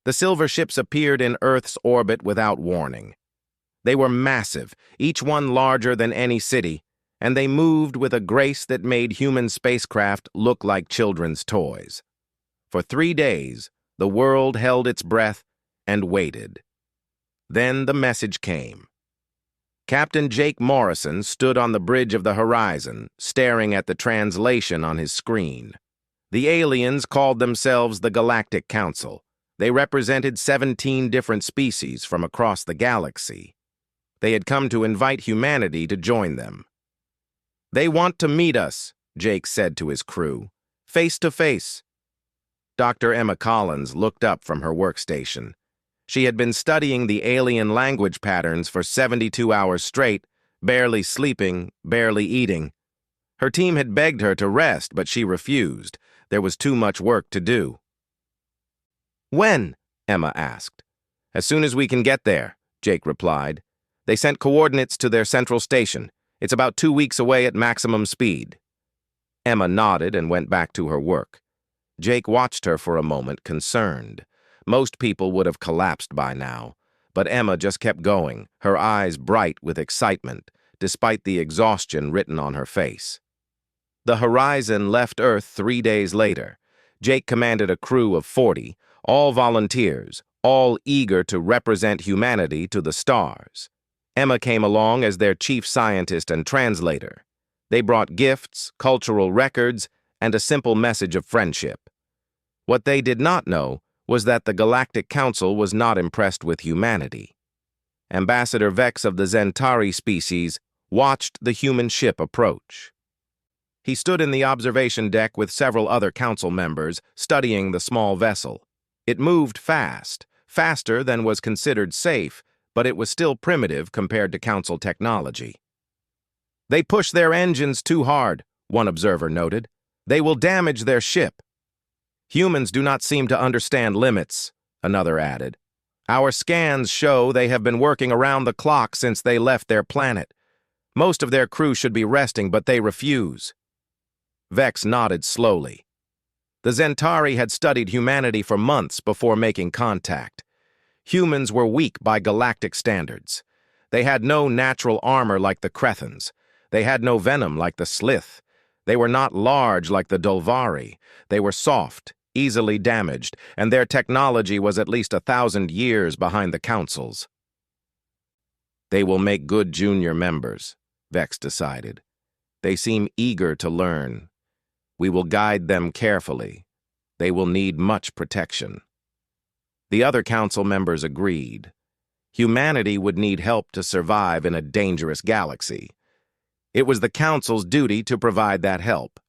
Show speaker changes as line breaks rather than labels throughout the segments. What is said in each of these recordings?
The silver ships appeared in Earth's orbit without warning. They were massive, each one larger than any city, and they moved with a grace that made human spacecraft look like children's toys. For 3 days, the world held its breath and waited. Then the message came. Captain Jake Morrison stood on the bridge of the horizon, staring at the translation on his screen. The aliens called themselves the Galactic Council. They represented 17 different species from across the galaxy. They had come to invite humanity to join them. "They want to meet us," Jake said to his crew, "face to face." Dr. Emma Collins looked up from her workstation. She had been studying the alien language patterns for 72 hours straight, barely sleeping, barely eating. Her team had begged her to rest, but she refused. There was too much work to do. "When?" Emma asked. "As soon as we can get there," Jake replied. "They sent coordinates to their central station. It's about 2 weeks away at maximum speed." Emma nodded and went back to her work. Jake watched her for a moment, concerned. Most people would have collapsed by now, but Emma just kept going, her eyes bright with excitement, despite the exhaustion written on her face. The Horizon left Earth 3 days later. Jake commanded a crew of 40, all volunteers, all eager to represent humanity to the stars. Emma came along as their chief scientist and translator. They brought gifts, cultural records, and a simple message of friendship. What they did not know was that the Galactic Council was not impressed with humanity. Ambassador Vex of the Zentari species watched the human ship approach. He stood in the observation deck with several other council members, studying the small vessel. It moved fast, faster than was considered safe, but it was still primitive compared to council technology. "They push their engines too hard," one observer noted. "They will damage their ship." "Humans do not seem to understand limits," another added. "Our scans show they have been working around the clock since they left their planet. Most of their crew should be resting, but they refuse." Vex nodded slowly. The Zentari had studied humanity for months before making contact. Humans were weak by galactic standards. They had no natural armor like the Crethans. They had no venom like the Slith. They were not large like the Dolvari. They were soft, easily damaged, and their technology was at least 1,000 years behind the Council's. "They will make good junior members," Vex decided. "They seem eager to learn. We will guide them carefully. They will need much protection." The other council members agreed. Humanity would need help to survive in a dangerous galaxy. It was the Council's duty to provide that help.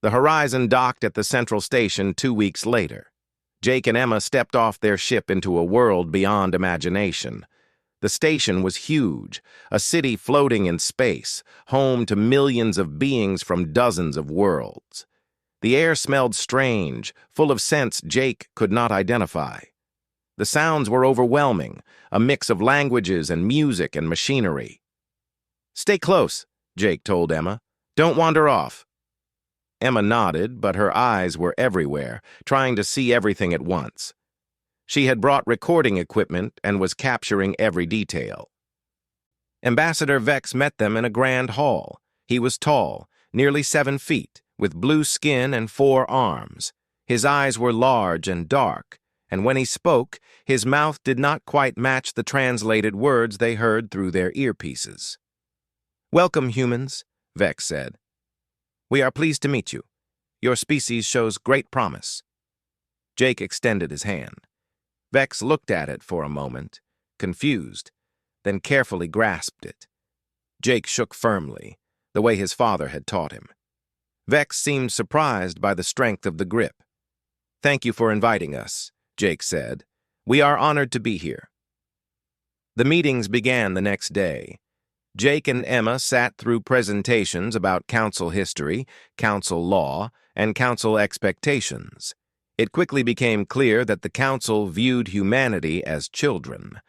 The Horizon docked at the central station 2 weeks later. Jake and Emma stepped off their ship into a world beyond imagination. The station was huge, a city floating in space, home to millions of beings from dozens of worlds. The air smelled strange, full of scents Jake could not identify. The sounds were overwhelming, a mix of languages and music and machinery. "Stay close," Jake told Emma. "Don't wander off." Emma nodded, but her eyes were everywhere, trying to see everything at once. She had brought recording equipment and was capturing every detail. Ambassador Vex met them in a grand hall. He was tall, nearly 7 feet, with blue skin and 4 arms. His eyes were large and dark, and when he spoke, his mouth did not quite match the translated words they heard through their earpieces. "Welcome, humans," Vex said. "We are pleased to meet you. Your species shows great promise." Jake extended his hand. Vex looked at it for a moment, confused, then carefully grasped it. Jake shook firmly, the way his father had taught him. Vex seemed surprised by the strength of the grip. "Thank you for inviting us," Jake said. "We are honored to be here." The meetings began the next day. Jake and Emma sat through presentations about council history, council law, and council expectations. It quickly became clear that the council viewed humanity as children.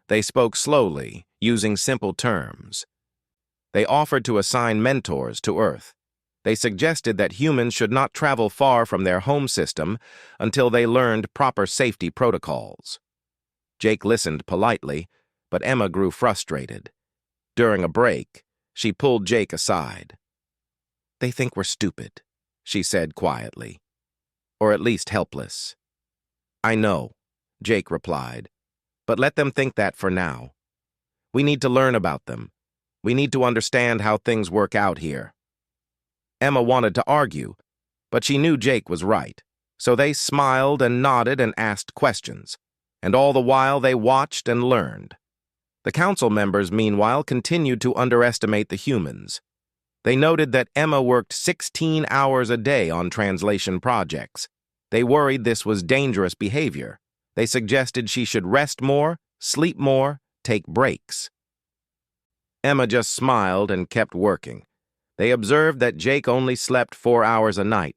They spoke slowly, using simple terms. They offered to assign mentors to Earth. They suggested that humans should not travel far from their home system until they learned proper safety protocols. Jake listened politely, but Emma grew frustrated. During a break, she pulled Jake aside. "They think we're stupid," she said quietly. "Or at least helpless." "I know," Jake replied, "but let them think that for now. We need to learn about them. We need to understand how things work out here." Emma wanted to argue, but she knew Jake was right, so they smiled and nodded and asked questions, and all the while they watched and learned. The council members, meanwhile, continued to underestimate the humans. They noted that Emma worked 16 hours a day on translation projects. They worried this was dangerous behavior. They suggested she should rest more, sleep more, take breaks. Emma just smiled and kept working. They observed that Jake only slept 4 hours a night.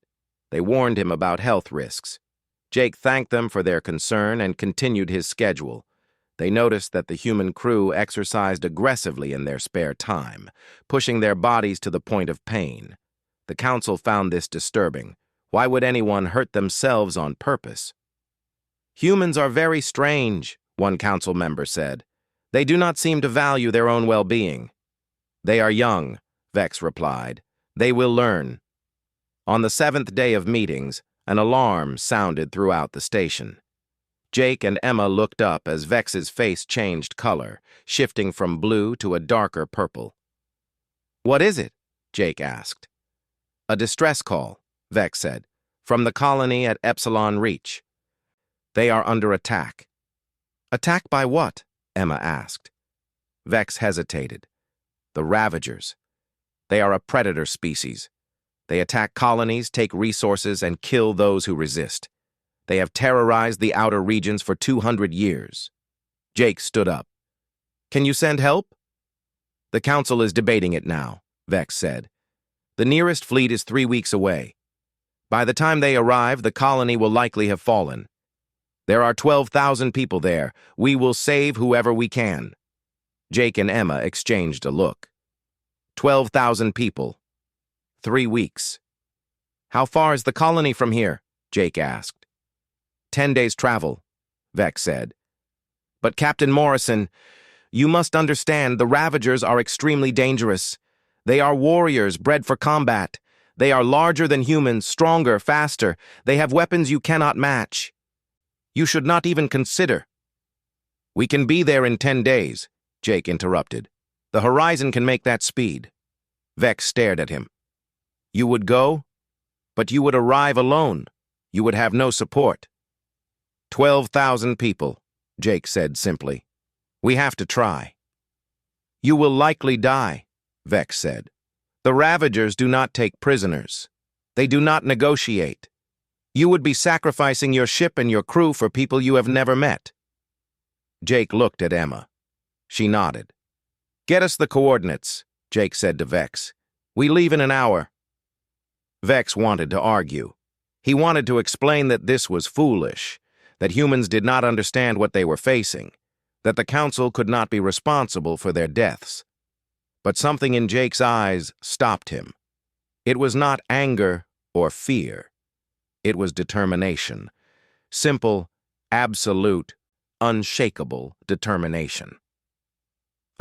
They warned him about health risks. Jake thanked them for their concern and continued his schedule. They noticed that the human crew exercised aggressively in their spare time, pushing their bodies to the point of pain. The council found this disturbing. Why would anyone hurt themselves on purpose? "Humans are very strange," one council member said. "They do not seem to value their own well-being." "They are young," Vex replied. "They will learn." On the 7th day of meetings, an alarm sounded throughout the station. Jake and Emma looked up as Vex's face changed color, shifting from blue to a darker purple. "What is it?" Jake asked. "A distress call," Vex said, "from the colony at Epsilon Reach. They are under attack." "Attack by what?" Emma asked. Vex hesitated. "The Ravagers. They are a predator species. They attack colonies, take resources, and kill those who resist. They have terrorized the outer regions for 200 years. Jake stood up. "Can you send help?" "The council is debating it now," Vex said. "The nearest fleet is 3 weeks away. By the time they arrive, the colony will likely have fallen. There are 12,000 people there. We will save whoever we can." Jake and Emma exchanged a look. 12,000 people. 3 weeks. "How far is the colony from here?" Jake asked. 10 days' travel, Vex said. "But Captain Morrison, you must understand the Ravagers are extremely dangerous. They are warriors bred for combat. They are larger than humans, stronger, faster. They have weapons you cannot match. You should not even consider." "We can be there in 10 days, Jake interrupted. "The horizon can make that speed." Vex stared at him. "You would go? But you would arrive alone. You would have no support." 12,000 people, Jake said simply. "We have to try." "You will likely die," Vex said. "The Ravagers do not take prisoners. They do not negotiate. You would be sacrificing your ship and your crew for people you have never met." Jake looked at Emma. She nodded. "Get us the coordinates," Jake said to Vex. "We leave in an hour." Vex wanted to argue. He wanted to explain that this was foolish, that humans did not understand what they were facing, that the council could not be responsible for their deaths. But something in Jake's eyes stopped him. It was not anger or fear. It was determination. Simple, absolute, unshakable determination.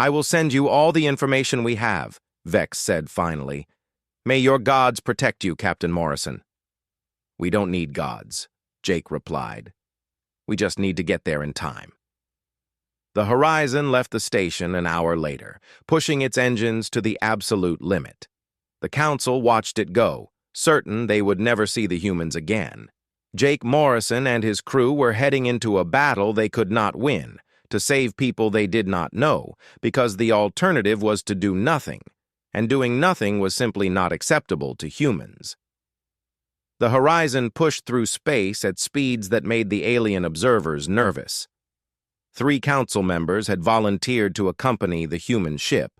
"I will send you all the information we have," Vex said finally. "May your gods protect you, Captain Morrison." "We don't need gods," Jake replied. "We just need to get there in time." The Horizon left the station an hour later, pushing its engines to the absolute limit. The council watched it go, certain they would never see the humans again. Jake Morrison and his crew were heading into a battle they could not win, to save people they did not know, because the alternative was to do nothing, and doing nothing was simply not acceptable to humans. The Horizon pushed through space at speeds that made the alien observers nervous. 3 council members had volunteered to accompany the human ship,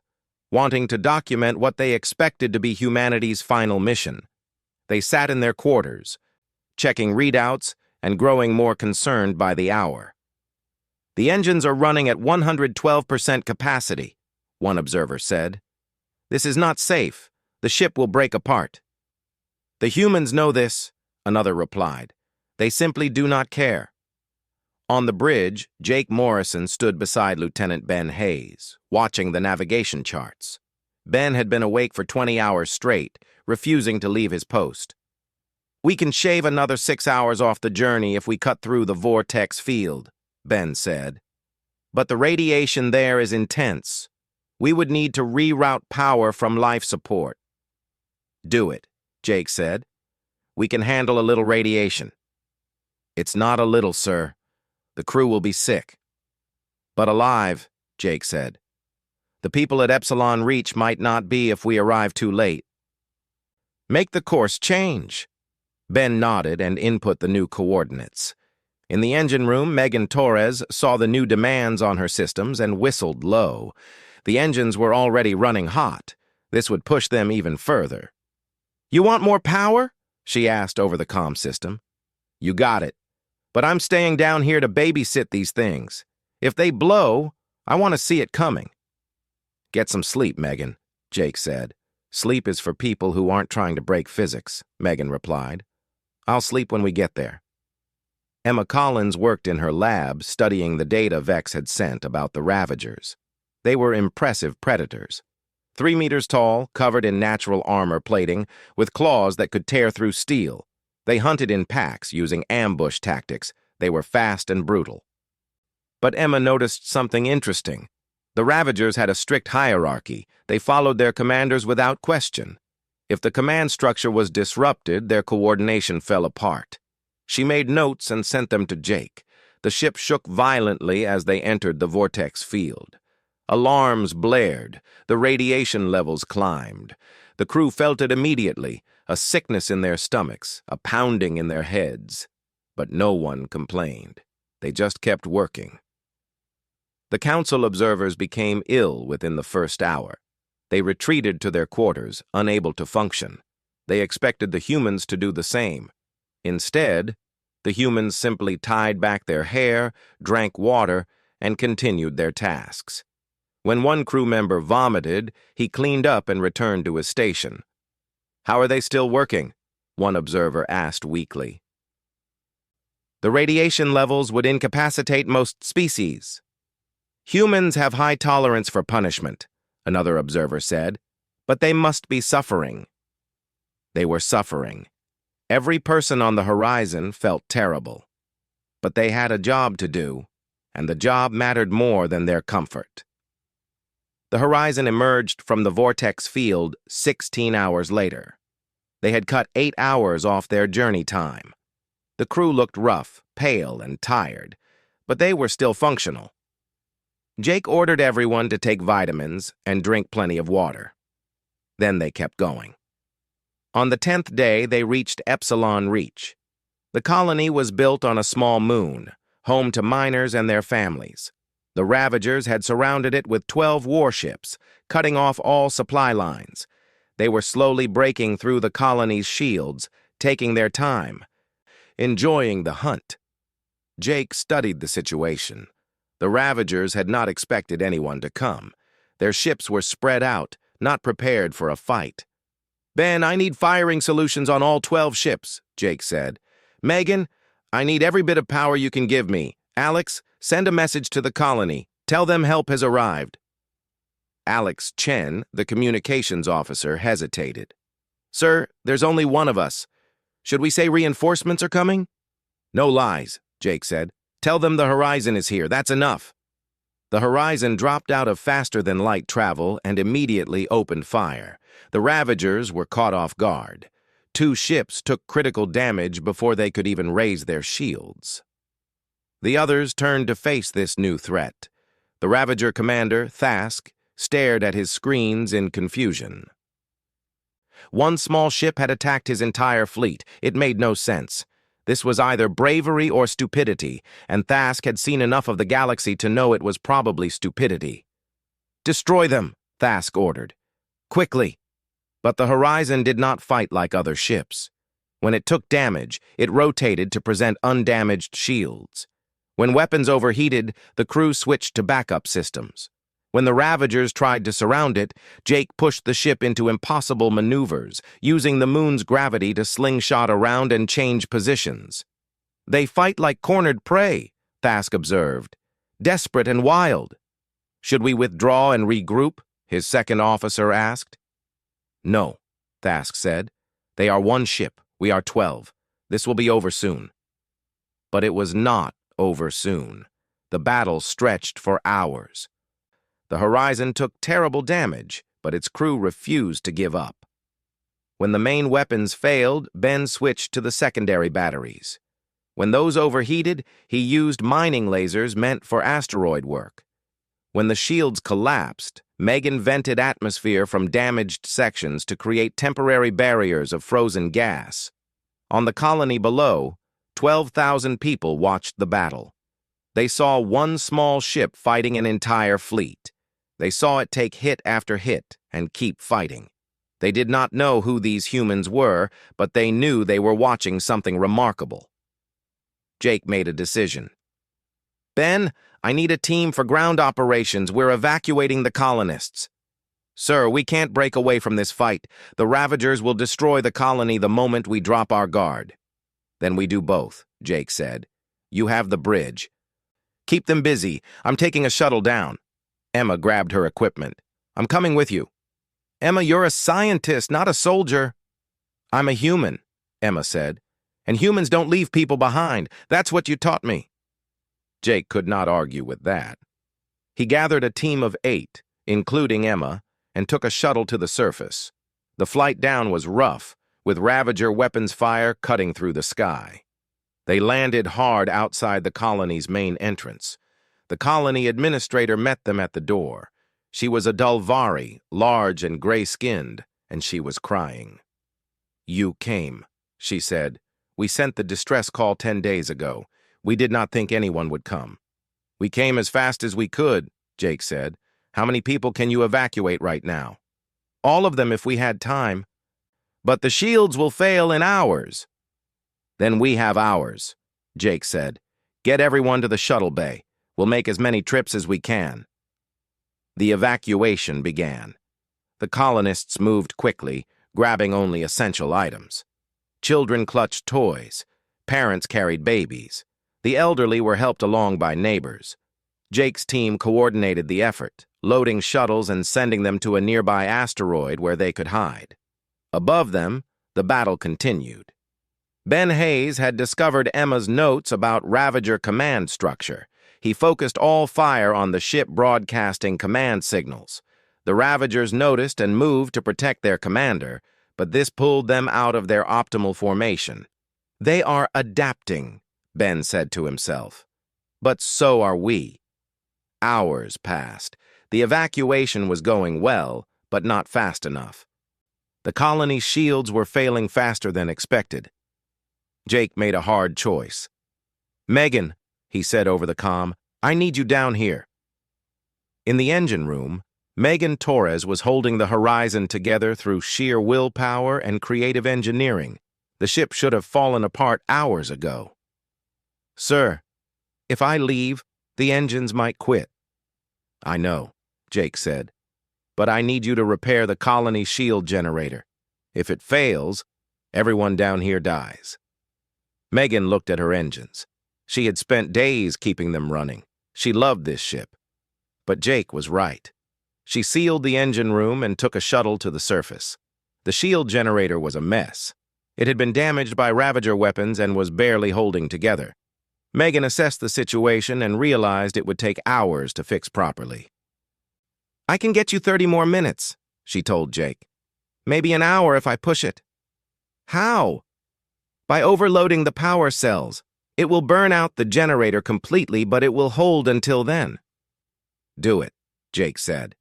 wanting to document what they expected to be humanity's final mission. They sat in their quarters, checking readouts and growing more concerned by the hour. "The engines are running at 112% capacity," one observer said. "This is not safe. The ship will break apart." "The humans know this," another replied. "They simply do not care." On the bridge, Jake Morrison stood beside Lieutenant Ben Hayes, watching the navigation charts. Ben had been awake for 20 hours straight, refusing to leave his post. "We can shave another 6 hours off the journey if we cut through the vortex field," Ben said. "But the radiation there is intense. We would need to reroute power from life support." "Do it," Jake said. "We can handle a little radiation." "It's not a little, sir. The crew will be sick." "But alive," Jake said. "The people at Epsilon Reach might not be if we arrive too late." "Make the course change." Ben nodded and input the new coordinates. In the engine room, Megan Torres saw the new demands on her systems and whistled low. The engines were already running hot. This would push them even further. "You want more power?" she asked over the comm system. "You got it. But I'm staying down here to babysit these things. If they blow, I want to see it coming." "Get some sleep, Megan," Jake said. "Sleep is for people who aren't trying to break physics," Megan replied. "I'll sleep when we get there." Emma Collins worked in her lab studying the data Vex had sent about the Ravagers. They were impressive predators. 3 meters tall, covered in natural armor plating, with claws that could tear through steel. They hunted in packs using ambush tactics. They were fast and brutal. But Emma noticed something interesting. The Ravagers had a strict hierarchy. They followed their commanders without question. If the command structure was disrupted, their coordination fell apart. She made notes and sent them to Jake. The ship shook violently as they entered the vortex field. Alarms blared. The radiation levels climbed. The crew felt it immediately, a sickness in their stomachs, a pounding in their heads. But no one complained. They just kept working. The council observers became ill within the first hour. They retreated to their quarters, unable to function. They expected the humans to do the same. Instead, the humans simply tied back their hair, drank water, and continued their tasks. When one crew member vomited, he cleaned up and returned to his station. "How are they still working?" one observer asked weakly. "The radiation levels would incapacitate most species." "Humans have high tolerance for punishment," another observer said, "but they must be suffering." They were suffering. Every person on the horizon felt terrible. But they had a job to do, and the job mattered more than their comfort. The horizon emerged from the vortex field 16 hours later. They had cut 8 hours off their journey time. The crew looked rough, pale, and tired, but they were still functional. Jake ordered everyone to take vitamins and drink plenty of water. Then they kept going. On the 10th day, they reached Epsilon Reach. The colony was built on a small moon, home to miners and their families. The Ravagers had surrounded it with 12 warships, cutting off all supply lines. They were slowly breaking through the colony's shields, taking their time, enjoying the hunt. Jake studied the situation. The Ravagers had not expected anyone to come. Their ships were spread out, not prepared for a fight. "Ben, I need firing solutions on all 12 ships," Jake said. "Megan, I need every bit of power you can give me. Alex, send a message to the colony. Tell them help has arrived." Alex Chen, the communications officer, hesitated. "Sir, there's only one of us. Should we say reinforcements are coming?" "No lies," Jake said. "Tell them the horizon is here. That's enough." The horizon dropped out of faster-than-light travel and immediately opened fire. The Ravagers were caught off guard. 2 ships took critical damage before they could even raise their shields. The others turned to face this new threat. The Ravager commander, Thask, stared at his screens in confusion. One small ship had attacked his entire fleet. It made no sense. This was either bravery or stupidity, and Thask had seen enough of the galaxy to know it was probably stupidity. "Destroy them," Thask ordered. "Quickly." But the horizon did not fight like other ships. When it took damage, it rotated to present undamaged shields. When weapons overheated, the crew switched to backup systems. When the Ravagers tried to surround it, Jake pushed the ship into impossible maneuvers, using the moon's gravity to slingshot around and change positions. "They fight like cornered prey," Thask observed. "Desperate and wild." "Should we withdraw and regroup?" his second officer asked. "No," Thask said. "They are one ship. We are 12. This will be over soon." But it was not over soon. The battle stretched for hours. The Horizon took terrible damage, but its crew refused to give up. When the main weapons failed, Ben switched to the secondary batteries. When those overheated, he used mining lasers meant for asteroid work. When the shields collapsed, Megan vented atmosphere from damaged sections to create temporary barriers of frozen gas. On the colony below, 12,000 people watched the battle. They saw one small ship fighting an entire fleet. They saw it take hit after hit and keep fighting. They did not know who these humans were, but they knew they were watching something remarkable. Jake made a decision. "Ben, I need a team for ground operations. We're evacuating the colonists." "Sir, we can't break away from this fight. The Ravagers will destroy the colony the moment we drop our guard." "Then we do both," Jake said. "You have the bridge. Keep them busy. I'm taking a shuttle down." Emma grabbed her equipment. "I'm coming with you." "Emma, you're a scientist, not a soldier." "I'm a human," Emma said. "And humans don't leave people behind. That's what you taught me." Jake could not argue with that. He gathered a team of 8, including Emma, and took a shuttle to the surface. The flight down was rough, with Ravager weapons fire cutting through the sky. They landed hard outside the colony's main entrance. The colony administrator met them at the door. She was a Dulvari, large and gray-skinned, and she was crying. "You came," she said. "We sent the distress call 10 days ago. We did not think anyone would come." "We came as fast as we could," Jake said. "How many people can you evacuate right now?" "All of them if we had time." "But the shields will fail in hours." "Then we have ours," Jake said. "Get everyone to the shuttle bay. We'll make as many trips as we can." The evacuation began. The colonists moved quickly, grabbing only essential items. Children clutched toys. Parents carried babies. The elderly were helped along by neighbors. Jake's team coordinated the effort, loading shuttles and sending them to a nearby asteroid where they could hide. Above them, the battle continued. Ben Hayes had discovered Emma's notes about Ravager command structure. He focused all fire on the ship broadcasting command signals. The Ravagers noticed and moved to protect their commander, but this pulled them out of their optimal formation. "They are adapting," Ben said to himself. "But so are we." Hours passed. The evacuation was going well, but not fast enough. The colony's shields were failing faster than expected. Jake made a hard choice. "Megan," he said over the comm, "I need you down here." In the engine room, Megan Torres was holding the Horizon together through sheer willpower and creative engineering. The ship should have fallen apart hours ago. "Sir, if I leave, the engines might quit." "I know," Jake said, "but I need you to repair the colony shield generator. If it fails, everyone down here dies." Megan looked at her engines. She had spent days keeping them running. She loved this ship. But Jake was right. She sealed the engine room and took a shuttle to the surface. The shield generator was a mess. It had been damaged by Ravager weapons and was barely holding together. Megan assessed the situation and realized it would take hours to fix properly. "I can get you 30 more minutes," she told Jake. "Maybe an hour if I push it." "How?" "By overloading the power cells. It will burn out the generator completely, but it will hold until then." "Do it," Jake said.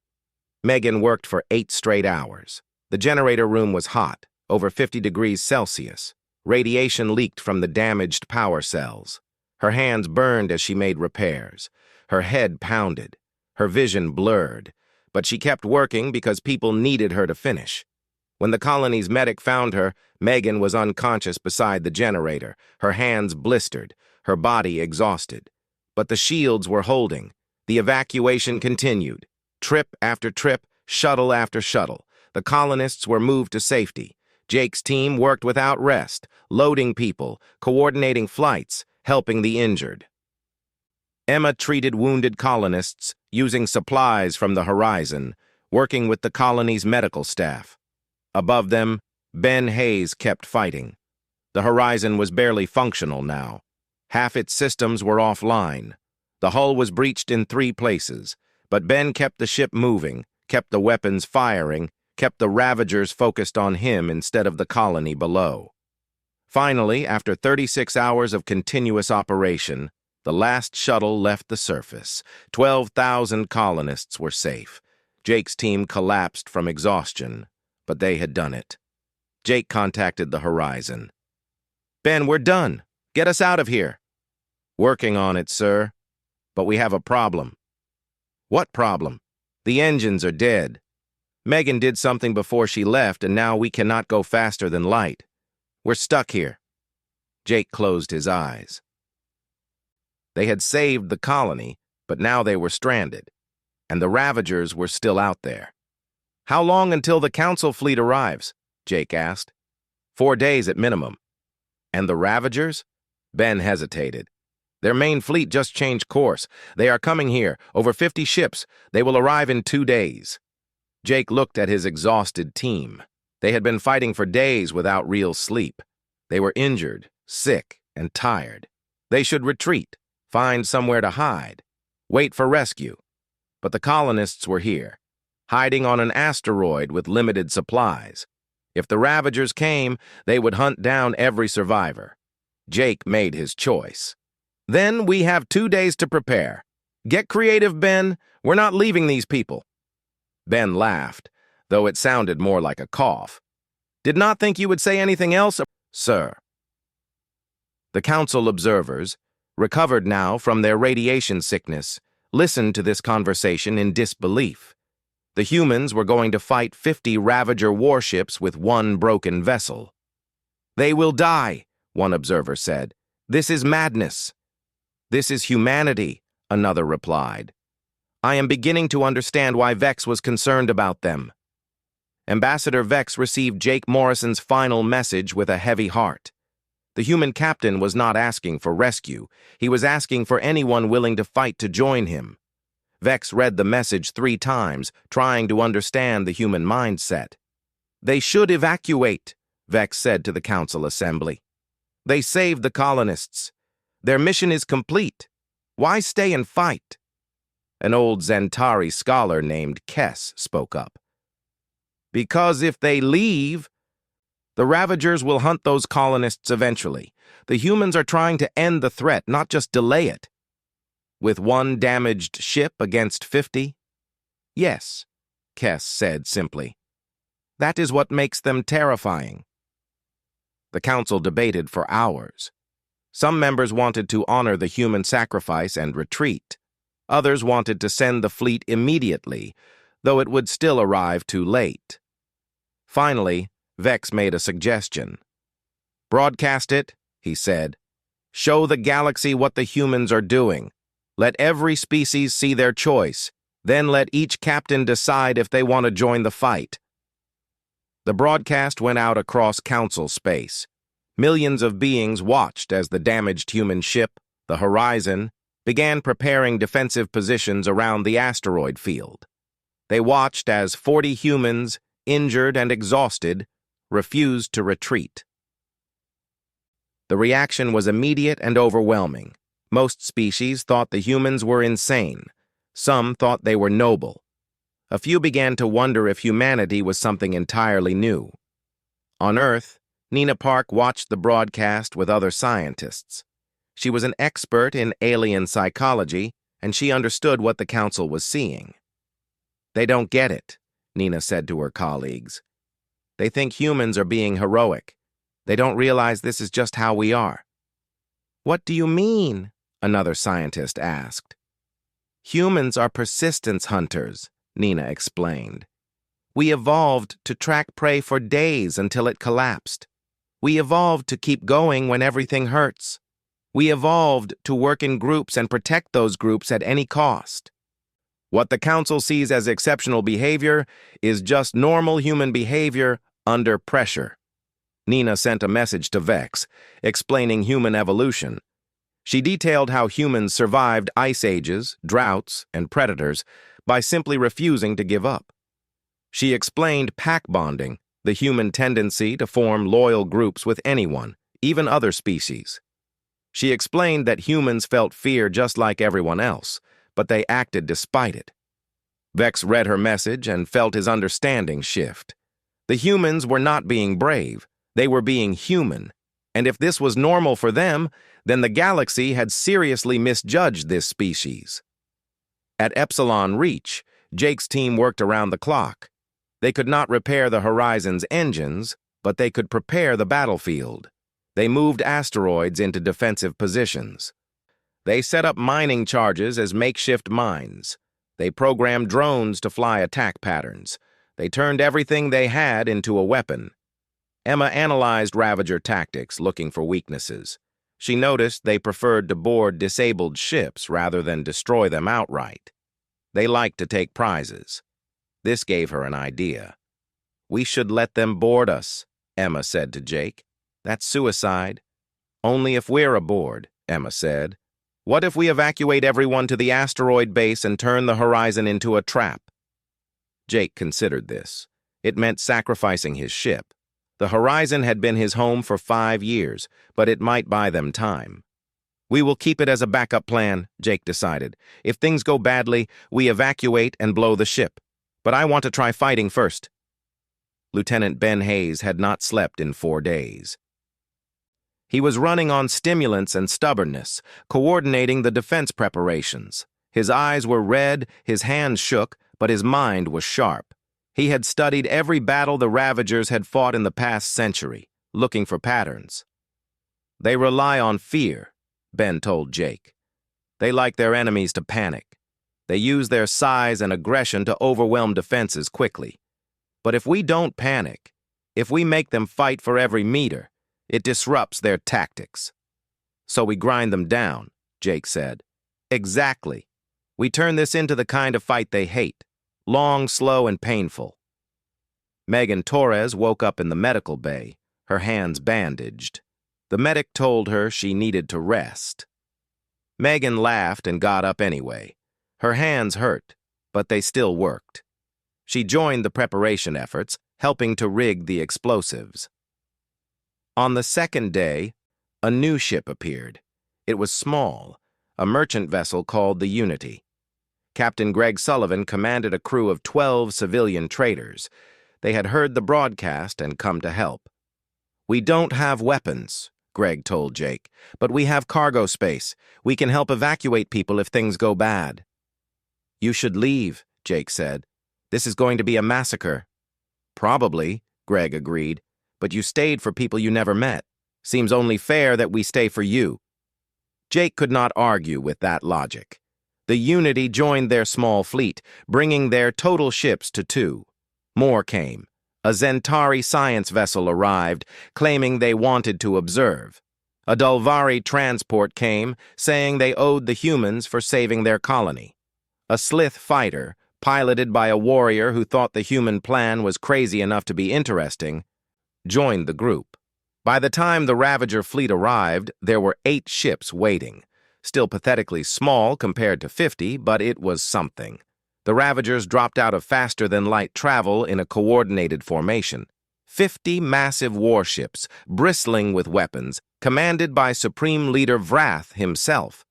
Megan worked for 8 straight hours. The generator room was hot, over 50 degrees Celsius. Radiation leaked from the damaged power cells. Her hands burned as she made repairs. Her head pounded. Her vision blurred. But she kept working because people needed her to finish. When the colony's medic found her, Megan was unconscious beside the generator, her hands blistered, her body exhausted. But the shields were holding. The evacuation continued. Trip after trip, shuttle after shuttle. The colonists were moved to safety. Jake's team worked without rest, loading people, coordinating flights, helping the injured. Emma treated wounded colonists using supplies from the horizon, working with the colony's medical staff. Above them, Ben Hayes kept fighting. The horizon was barely functional now. Half its systems were offline. The hull was breached in 3 places, but Ben kept the ship moving, kept the weapons firing, kept the Ravagers focused on him instead of the colony below. Finally, after 36 hours of continuous operation, the last shuttle left the surface. 12,000 colonists were safe. Jake's team collapsed from exhaustion, but they had done it. Jake contacted the horizon. "Ben, we're done. Get us out of here." "Working on it, sir. But we have a problem." "What problem?" "The engines are dead. Megan did something before she left, and now we cannot go faster than light. We're stuck here." Jake closed his eyes. They had saved the colony, but now they were stranded, and the Ravagers were still out there. "How long until the Council fleet arrives?" Jake asked. 4 days at minimum." "And the Ravagers?" Ben hesitated. "Their main fleet just changed course. They are coming here, over 50 ships. They will arrive in 2 days." Jake looked at his exhausted team. They had been fighting for days without real sleep. They were injured, sick, and tired. They should retreat, find somewhere to hide, wait for rescue. But the colonists were here, hiding on an asteroid with limited supplies. If the Ravagers came, they would hunt down every survivor. Jake made his choice. "Then we have 2 days to prepare. Get creative, Ben. We're not leaving these people." Ben laughed, though it sounded more like a cough. "Did not think you would say anything else, sir." The Council observers, recovered now from their radiation sickness, listened to this conversation in disbelief. The humans were going to fight 50 Ravager warships with 1 broken vessel. "They will die," one observer said. "This is madness." "This is humanity," another replied. "I am beginning to understand why Vex was concerned about them." Ambassador Vex received Jake Morrison's final message with a heavy heart. The human captain was not asking for rescue. He was asking for anyone willing to fight to join him. Vex read the message 3 times, trying to understand the human mindset. "They should evacuate," Vex said to the council assembly. "They saved the colonists. Their mission is complete. Why stay and fight?" An old Zentari scholar named Kess spoke up. "Because if they leave, the Ravagers will hunt those colonists eventually. The humans are trying to end the threat, not just delay it." "With 1 damaged ship against 50? "Yes," Kess said simply. "That is what makes them terrifying." The council debated for hours. Some members wanted to honor the human sacrifice and retreat. Others wanted to send the fleet immediately, though it would still arrive too late. Finally, Vex made a suggestion. "Broadcast it," he said. "Show the galaxy what the humans are doing. Let every species see their choice. Then let each captain decide if they want to join the fight." The broadcast went out across council space. Millions of beings watched as the damaged human ship, the Horizon, began preparing defensive positions around the asteroid field. They watched as 40 humans, injured and exhausted, refused to retreat. The reaction was immediate and overwhelming. Most species thought the humans were insane. Some thought they were noble. A few began to wonder if humanity was something entirely new. On Earth, Nina Park watched the broadcast with other scientists. She was an expert in alien psychology, and she understood what the council was seeing. "They don't get it," Nina said to her colleagues. "They think humans are being heroic. They don't realize this is just how we are." "What do you mean?" another scientist asked. "Humans are persistence hunters," Nina explained. "We evolved to track prey for days until it collapsed. We evolved to keep going when everything hurts. We evolved to work in groups and protect those groups at any cost." What the Council sees as exceptional behavior is just normal human behavior under pressure. Nina sent a message to Vex, explaining human evolution. She detailed how humans survived ice ages, droughts, and predators by simply refusing to give up. She explained pack bonding, the human tendency to form loyal groups with anyone, even other species. She explained that humans felt fear just like everyone else, but they acted despite it. Vex read her message and felt his understanding shift. The humans were not being brave, they were being human, and if this was normal for them, then the galaxy had seriously misjudged this species. At Epsilon Reach, Jake's team worked around the clock. They could not repair the Horizon's engines, but they could prepare the battlefield. They moved asteroids into defensive positions. They set up mining charges as makeshift mines. They programmed drones to fly attack patterns. They turned everything they had into a weapon. Emma analyzed Ravager tactics, looking for weaknesses. She noticed they preferred to board disabled ships rather than destroy them outright. They liked to take prizes. This gave her an idea. "We should let them board us," Emma said to Jake. "That's suicide." "Only if we're aboard," Emma said. "What if we evacuate everyone to the asteroid base and turn the Horizon into a trap?" Jake considered this. It meant sacrificing his ship. The Horizon had been his home for 5 years, but it might buy them time. "We will keep it as a backup plan," Jake decided. "If things go badly, we evacuate and blow the ship. But I want to try fighting first." Lieutenant Ben Hayes had not slept in 4 days. He was running on stimulants and stubbornness, coordinating the defense preparations. His eyes were red, his hands shook, but his mind was sharp. He had studied every battle the Ravagers had fought in the past century, looking for patterns. "They rely on fear," Ben told Jake. "They like their enemies to panic. They use their size and aggression to overwhelm defenses quickly. But if we don't panic, if we make them fight for every meter, it disrupts their tactics." "So we grind them down," Jake said. "Exactly. We turn this into the kind of fight they hate. Long, slow, and painful." Megan Torres woke up in the medical bay, her hands bandaged. The medic told her she needed to rest. Megan laughed and got up anyway. Her hands hurt, but they still worked. She joined the preparation efforts, helping to rig the explosives. On the second day, a new ship appeared. It was small, a merchant vessel called the Unity. Captain Greg Sullivan commanded a crew of 12 civilian traders. They had heard the broadcast and come to help. "We don't have weapons," Greg told Jake, "but we have cargo space. We can help evacuate people if things go bad." "You should leave," Jake said. "This is going to be a massacre." "Probably," Greg agreed, "but you stayed for people you never met. Seems only fair that we stay for you." Jake could not argue with that logic. The Unity joined their small fleet, bringing their total ships to 2. More came. A Zentari science vessel arrived, claiming they wanted to observe. A Dulvari transport came, saying they owed the humans for saving their colony. A Slith fighter, piloted by a warrior who thought the human plan was crazy enough to be interesting, joined the group. By the time the Ravager fleet arrived, there were 8 ships waiting. Still pathetically small compared to 50, but it was something. The Ravagers dropped out of faster-than-light travel in a coordinated formation. 50 massive warships, bristling with weapons, commanded by Supreme Leader Vrath himself.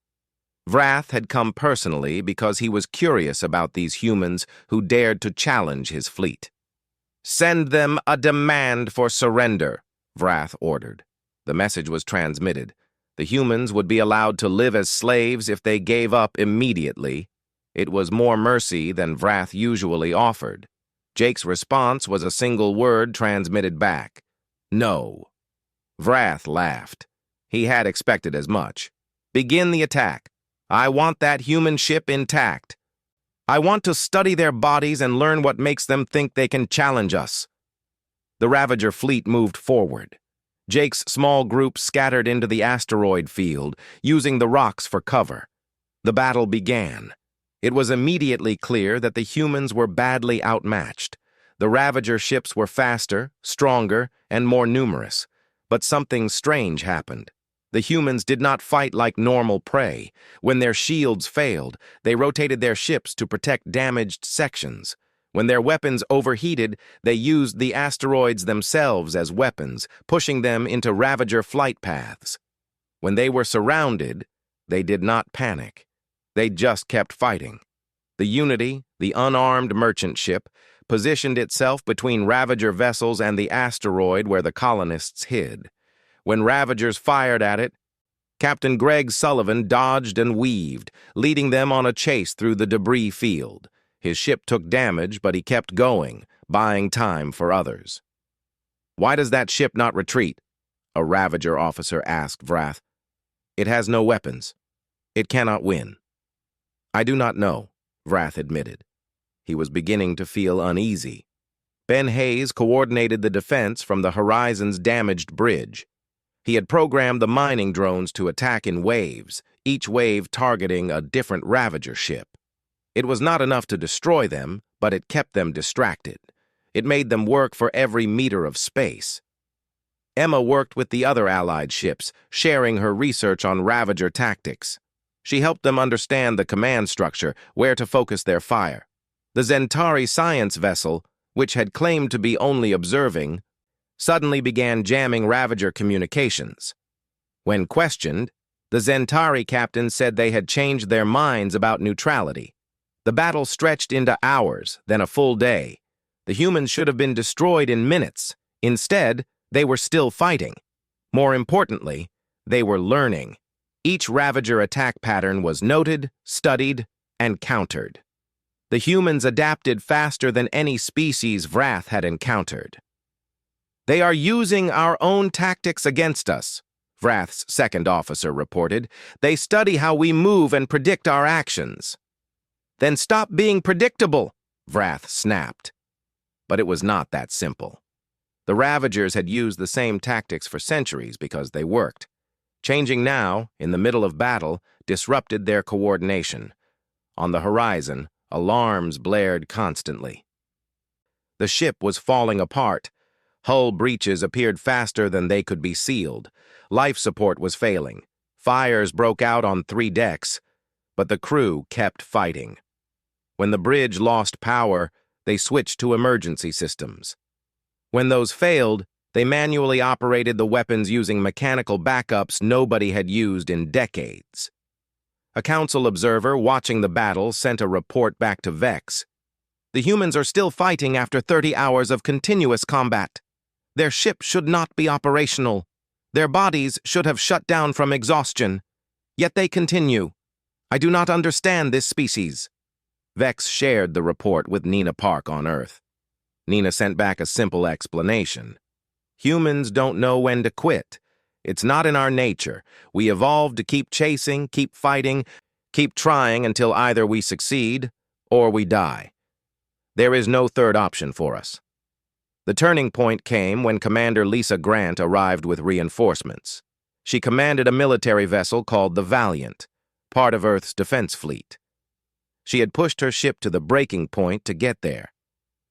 Vrath had come personally because he was curious about these humans who dared to challenge his fleet. "Send them a demand for surrender," Vrath ordered. The message was transmitted. The humans would be allowed to live as slaves if they gave up immediately. It was more mercy than Vrath usually offered. Jake's response was a single word transmitted back: "No." Vrath laughed. He had expected as much. "Begin the attack. I want that human ship intact. I want to study their bodies and learn what makes them think they can challenge us." The Ravager fleet moved forward. Jake's small group scattered into the asteroid field, using the rocks for cover. The battle began. It was immediately clear that the humans were badly outmatched. The Ravager ships were faster, stronger, and more numerous. But something strange happened. The humans did not fight like normal prey. When their shields failed, they rotated their ships to protect damaged sections. When their weapons overheated, they used the asteroids themselves as weapons, pushing them into Ravager flight paths. When they were surrounded, they did not panic. They just kept fighting. The Unity, the unarmed merchant ship, positioned itself between Ravager vessels and the asteroid where the colonists hid. When Ravagers fired at it, Captain Greg Sullivan dodged and weaved, leading them on a chase through the debris field. His ship took damage, but he kept going, buying time for others. "Why does that ship not retreat?" a Ravager officer asked Vrath. "It has no weapons. It cannot win." "I do not know," Vrath admitted. He was beginning to feel uneasy. Ben Hayes coordinated the defense from the Horizon's damaged bridge. He had programmed the mining drones to attack in waves, each wave targeting a different Ravager ship. It was not enough to destroy them, but it kept them distracted. It made them work for every meter of space. Emma worked with the other Allied ships, sharing her research on Ravager tactics. She helped them understand the command structure, where to focus their fire. The Zentari science vessel, which had claimed to be only observing, suddenly began jamming Ravager communications. When questioned, the Zentari captain said they had changed their minds about neutrality. The battle stretched into hours, then a full day. The humans should have been destroyed in minutes. Instead, they were still fighting. More importantly, they were learning. Each Ravager attack pattern was noted, studied, and countered. The humans adapted faster than any species Vrath had encountered. "They are using our own tactics against us," Vrath's second officer reported. "They study how we move and predict our actions." "Then stop being predictable," Vrath snapped. But it was not that simple. The Ravagers had used the same tactics for centuries because they worked. Changing now, in the middle of battle, disrupted their coordination. On the horizon, alarms blared constantly. The ship was falling apart. Hull breaches appeared faster than they could be sealed. Life support was failing. Fires broke out on 3 decks, but the crew kept fighting. When the bridge lost power, they switched to emergency systems. When those failed, they manually operated the weapons using mechanical backups nobody had used in decades. A council observer watching the battle sent a report back to Vex. "The humans are still fighting after 30 hours of continuous combat. Their ship should not be operational. Their bodies should have shut down from exhaustion. Yet they continue. I do not understand this species." Vex shared the report with Nina Park on Earth. Nina sent back a simple explanation. "Humans don't know when to quit. It's not in our nature. We evolved to keep chasing, keep fighting, keep trying until either we succeed or we die. There is no third option for us." The turning point came when Commander Lisa Grant arrived with reinforcements. She commanded a military vessel called the Valiant, part of Earth's defense fleet. She had pushed her ship to the breaking point to get there.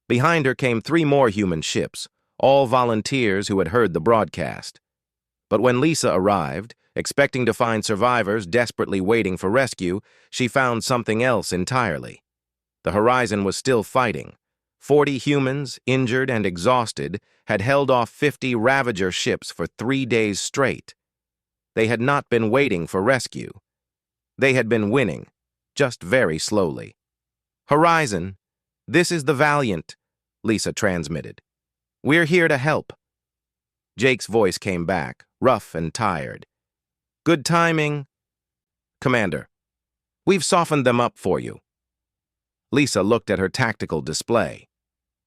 Behind her came 3 more human ships, all volunteers who had heard the broadcast. But when Lisa arrived, expecting to find survivors desperately waiting for rescue, she found something else entirely. The Horizon was still fighting. 40 humans, injured and exhausted, had held off 50 Ravager ships for 3 days straight. They had not been waiting for rescue. They had been winning, just very slowly. "Horizon, this is the Valiant," Lisa transmitted. "We're here to help." Jake's voice came back, rough and tired. "Good timing, Commander. We've softened them up for you." Lisa looked at her tactical display.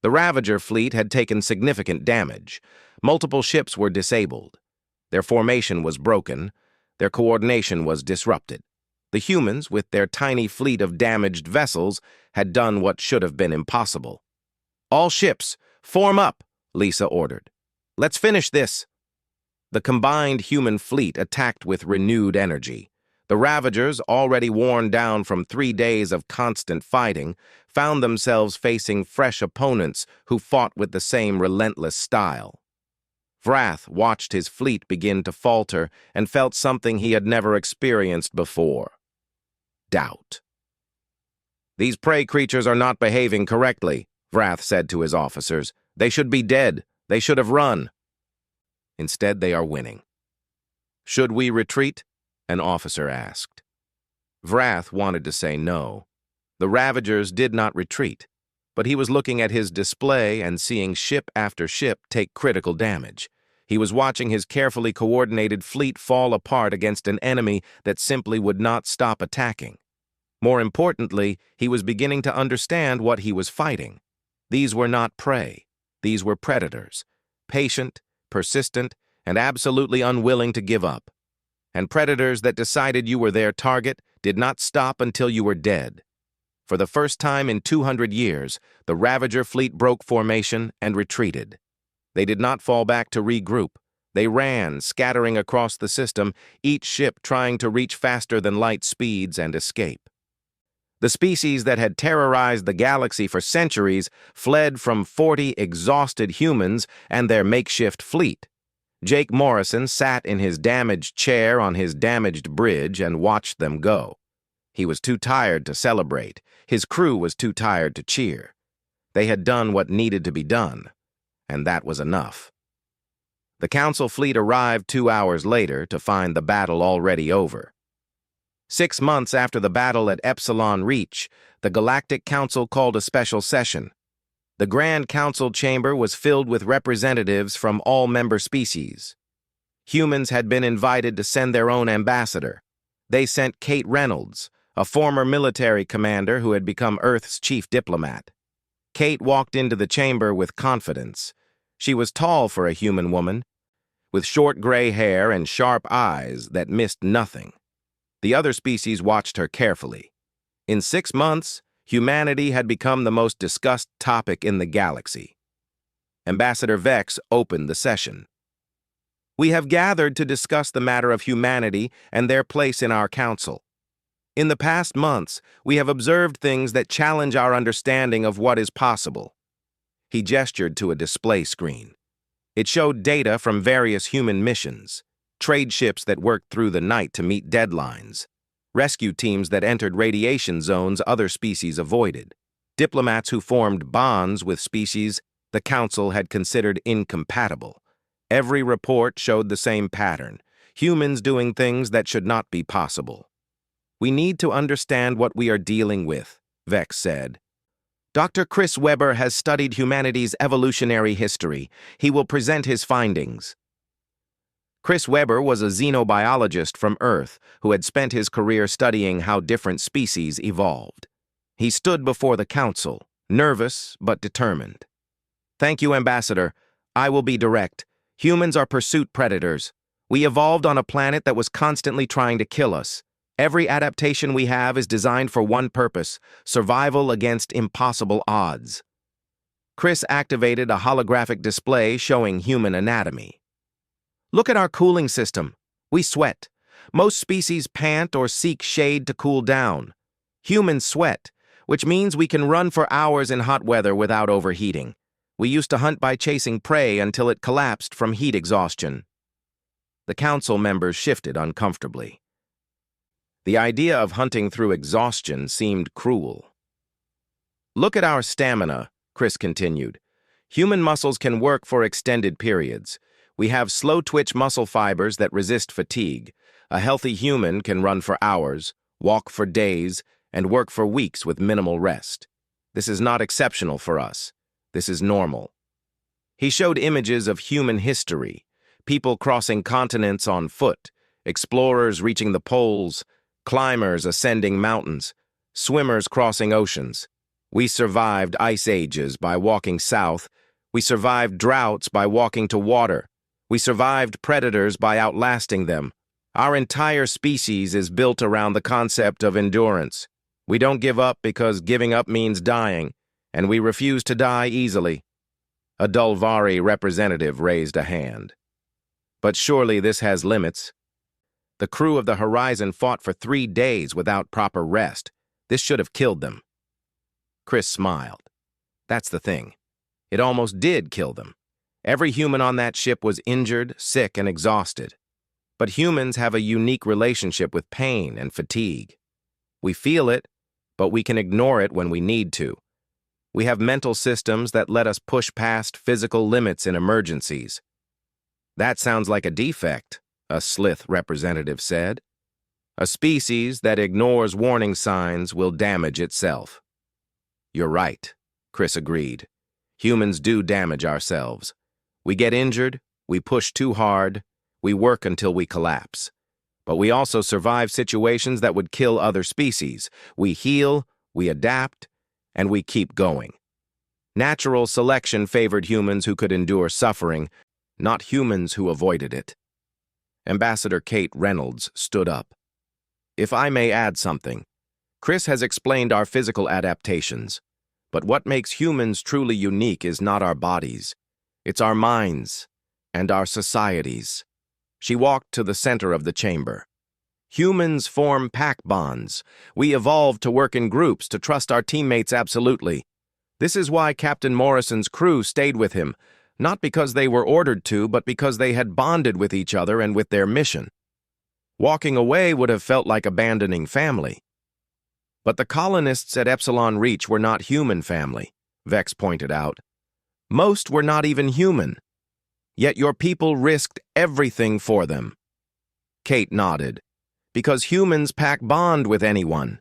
The Ravager fleet had taken significant damage. Multiple ships were disabled. Their formation was broken. Their coordination was disrupted. The humans, with their tiny fleet of damaged vessels, had done what should have been impossible. "All ships, form up," Lisa ordered. "Let's finish this." The combined human fleet attacked with renewed energy. The Ravagers, already worn down from 3 days of constant fighting, found themselves facing fresh opponents who fought with the same relentless style. Vrath watched his fleet begin to falter and felt something he had never experienced before: doubt. "These prey creatures are not behaving correctly," Vrath said to his officers. "They should be dead. They should have run. Instead, they are winning." "Should we retreat?" an officer asked. Vrath wanted to say no. The Ravagers did not retreat, but he was looking at his display and seeing ship after ship take critical damage. He was watching his carefully coordinated fleet fall apart against an enemy that simply would not stop attacking. More importantly, he was beginning to understand what he was fighting. These were not prey. These were predators, patient, persistent, and absolutely unwilling to give up. And predators that decided you were their target did not stop until you were dead. For the first time in 200 years, the Ravager fleet broke formation and retreated. They did not fall back to regroup. They ran, scattering across the system, each ship trying to reach faster than light speeds and escape. The species that had terrorized the galaxy for centuries fled from 40 exhausted humans and their makeshift fleet. Jake Morrison sat in his damaged chair on his damaged bridge and watched them go. He was too tired to celebrate. His crew was too tired to cheer. They had done what needed to be done, and that was enough. The Council fleet arrived 2 hours later to find the battle already over. 6 months after the battle at Epsilon Reach, the Galactic Council called a special session. The Grand Council chamber was filled with representatives from all member species. Humans had been invited to send their own ambassador. They sent Kate Reynolds, a former military commander who had become Earth's chief diplomat. Kate walked into the chamber with confidence. She was tall for a human woman, with short gray hair and sharp eyes that missed nothing. The other species watched her carefully. In 6 months, humanity had become the most discussed topic in the galaxy. Ambassador Vex opened the session. "We have gathered to discuss the matter of humanity and their place in our council. In the past months, we have observed things that challenge our understanding of what is possible." He gestured to a display screen. It showed data from various human missions, trade ships that worked through the night to meet deadlines, rescue teams that entered radiation zones other species avoided, diplomats who formed bonds with species the Council had considered incompatible. Every report showed the same pattern: humans doing things that should not be possible. "We need to understand what we are dealing with," Vex said. "Dr. Chris Webber has studied humanity's evolutionary history. He will present his findings." Chris Webber was a xenobiologist from Earth who had spent his career studying how different species evolved. He stood before the Council, nervous but determined. "Thank you, Ambassador. I will be direct. Humans are pursuit predators. We evolved on a planet that was constantly trying to kill us. Every adaptation we have is designed for one purpose: survival against impossible odds." Chris activated a holographic display showing human anatomy. "Look at our cooling system. We sweat. Most species pant or seek shade to cool down. Humans sweat, which means we can run for hours in hot weather without overheating. We used to hunt by chasing prey until it collapsed from heat exhaustion." The Council members shifted uncomfortably. The idea of hunting through exhaustion seemed cruel. "Look at our stamina," Chris continued. "Human muscles can work for extended periods. We have slow-twitch muscle fibers that resist fatigue. A healthy human can run for hours, walk for days, and work for weeks with minimal rest. This is not exceptional for us. This is normal." He showed images of human history: people crossing continents on foot, explorers reaching the poles, climbers ascending mountains, swimmers crossing oceans. We survived ice ages by walking south. We survived droughts by walking to water. We survived predators by outlasting them. Our entire species is built around the concept of endurance. We don't give up because giving up means dying, and we refuse to die easily. A Dulvari representative raised a hand. "But surely this has limits." The crew of the Horizon fought for 3 days without proper rest. This should have killed them. Chris smiled. That's the thing. It almost did kill them. Every human on that ship was injured, sick, and exhausted. But humans have a unique relationship with pain and fatigue. We feel it, but we can ignore it when we need to. We have mental systems that let us push past physical limits in emergencies. That sounds like a defect, a Slith representative said. A species that ignores warning signs will damage itself. You're right, Chris agreed. Humans do damage ourselves. We get injured, we push too hard, we work until we collapse. But we also survive situations that would kill other species. We heal, we adapt, and we keep going. Natural selection favored humans who could endure suffering, not humans who avoided it. Ambassador Kate Reynolds stood up. If I may add something, Chris has explained our physical adaptations, but what makes humans truly unique is not our bodies. It's our minds and our societies. She walked to the center of the chamber. Humans form pack bonds. We evolved to work in groups, to trust our teammates absolutely. This is why Captain Morrison's crew stayed with him, not because they were ordered to, but because they had bonded with each other and with their mission. Walking away would have felt like abandoning family. But the colonists at Epsilon Reach were not human family, Vex pointed out. Most were not even human. Yet your people risked everything for them. Kate nodded. Because humans pack bond with anyone.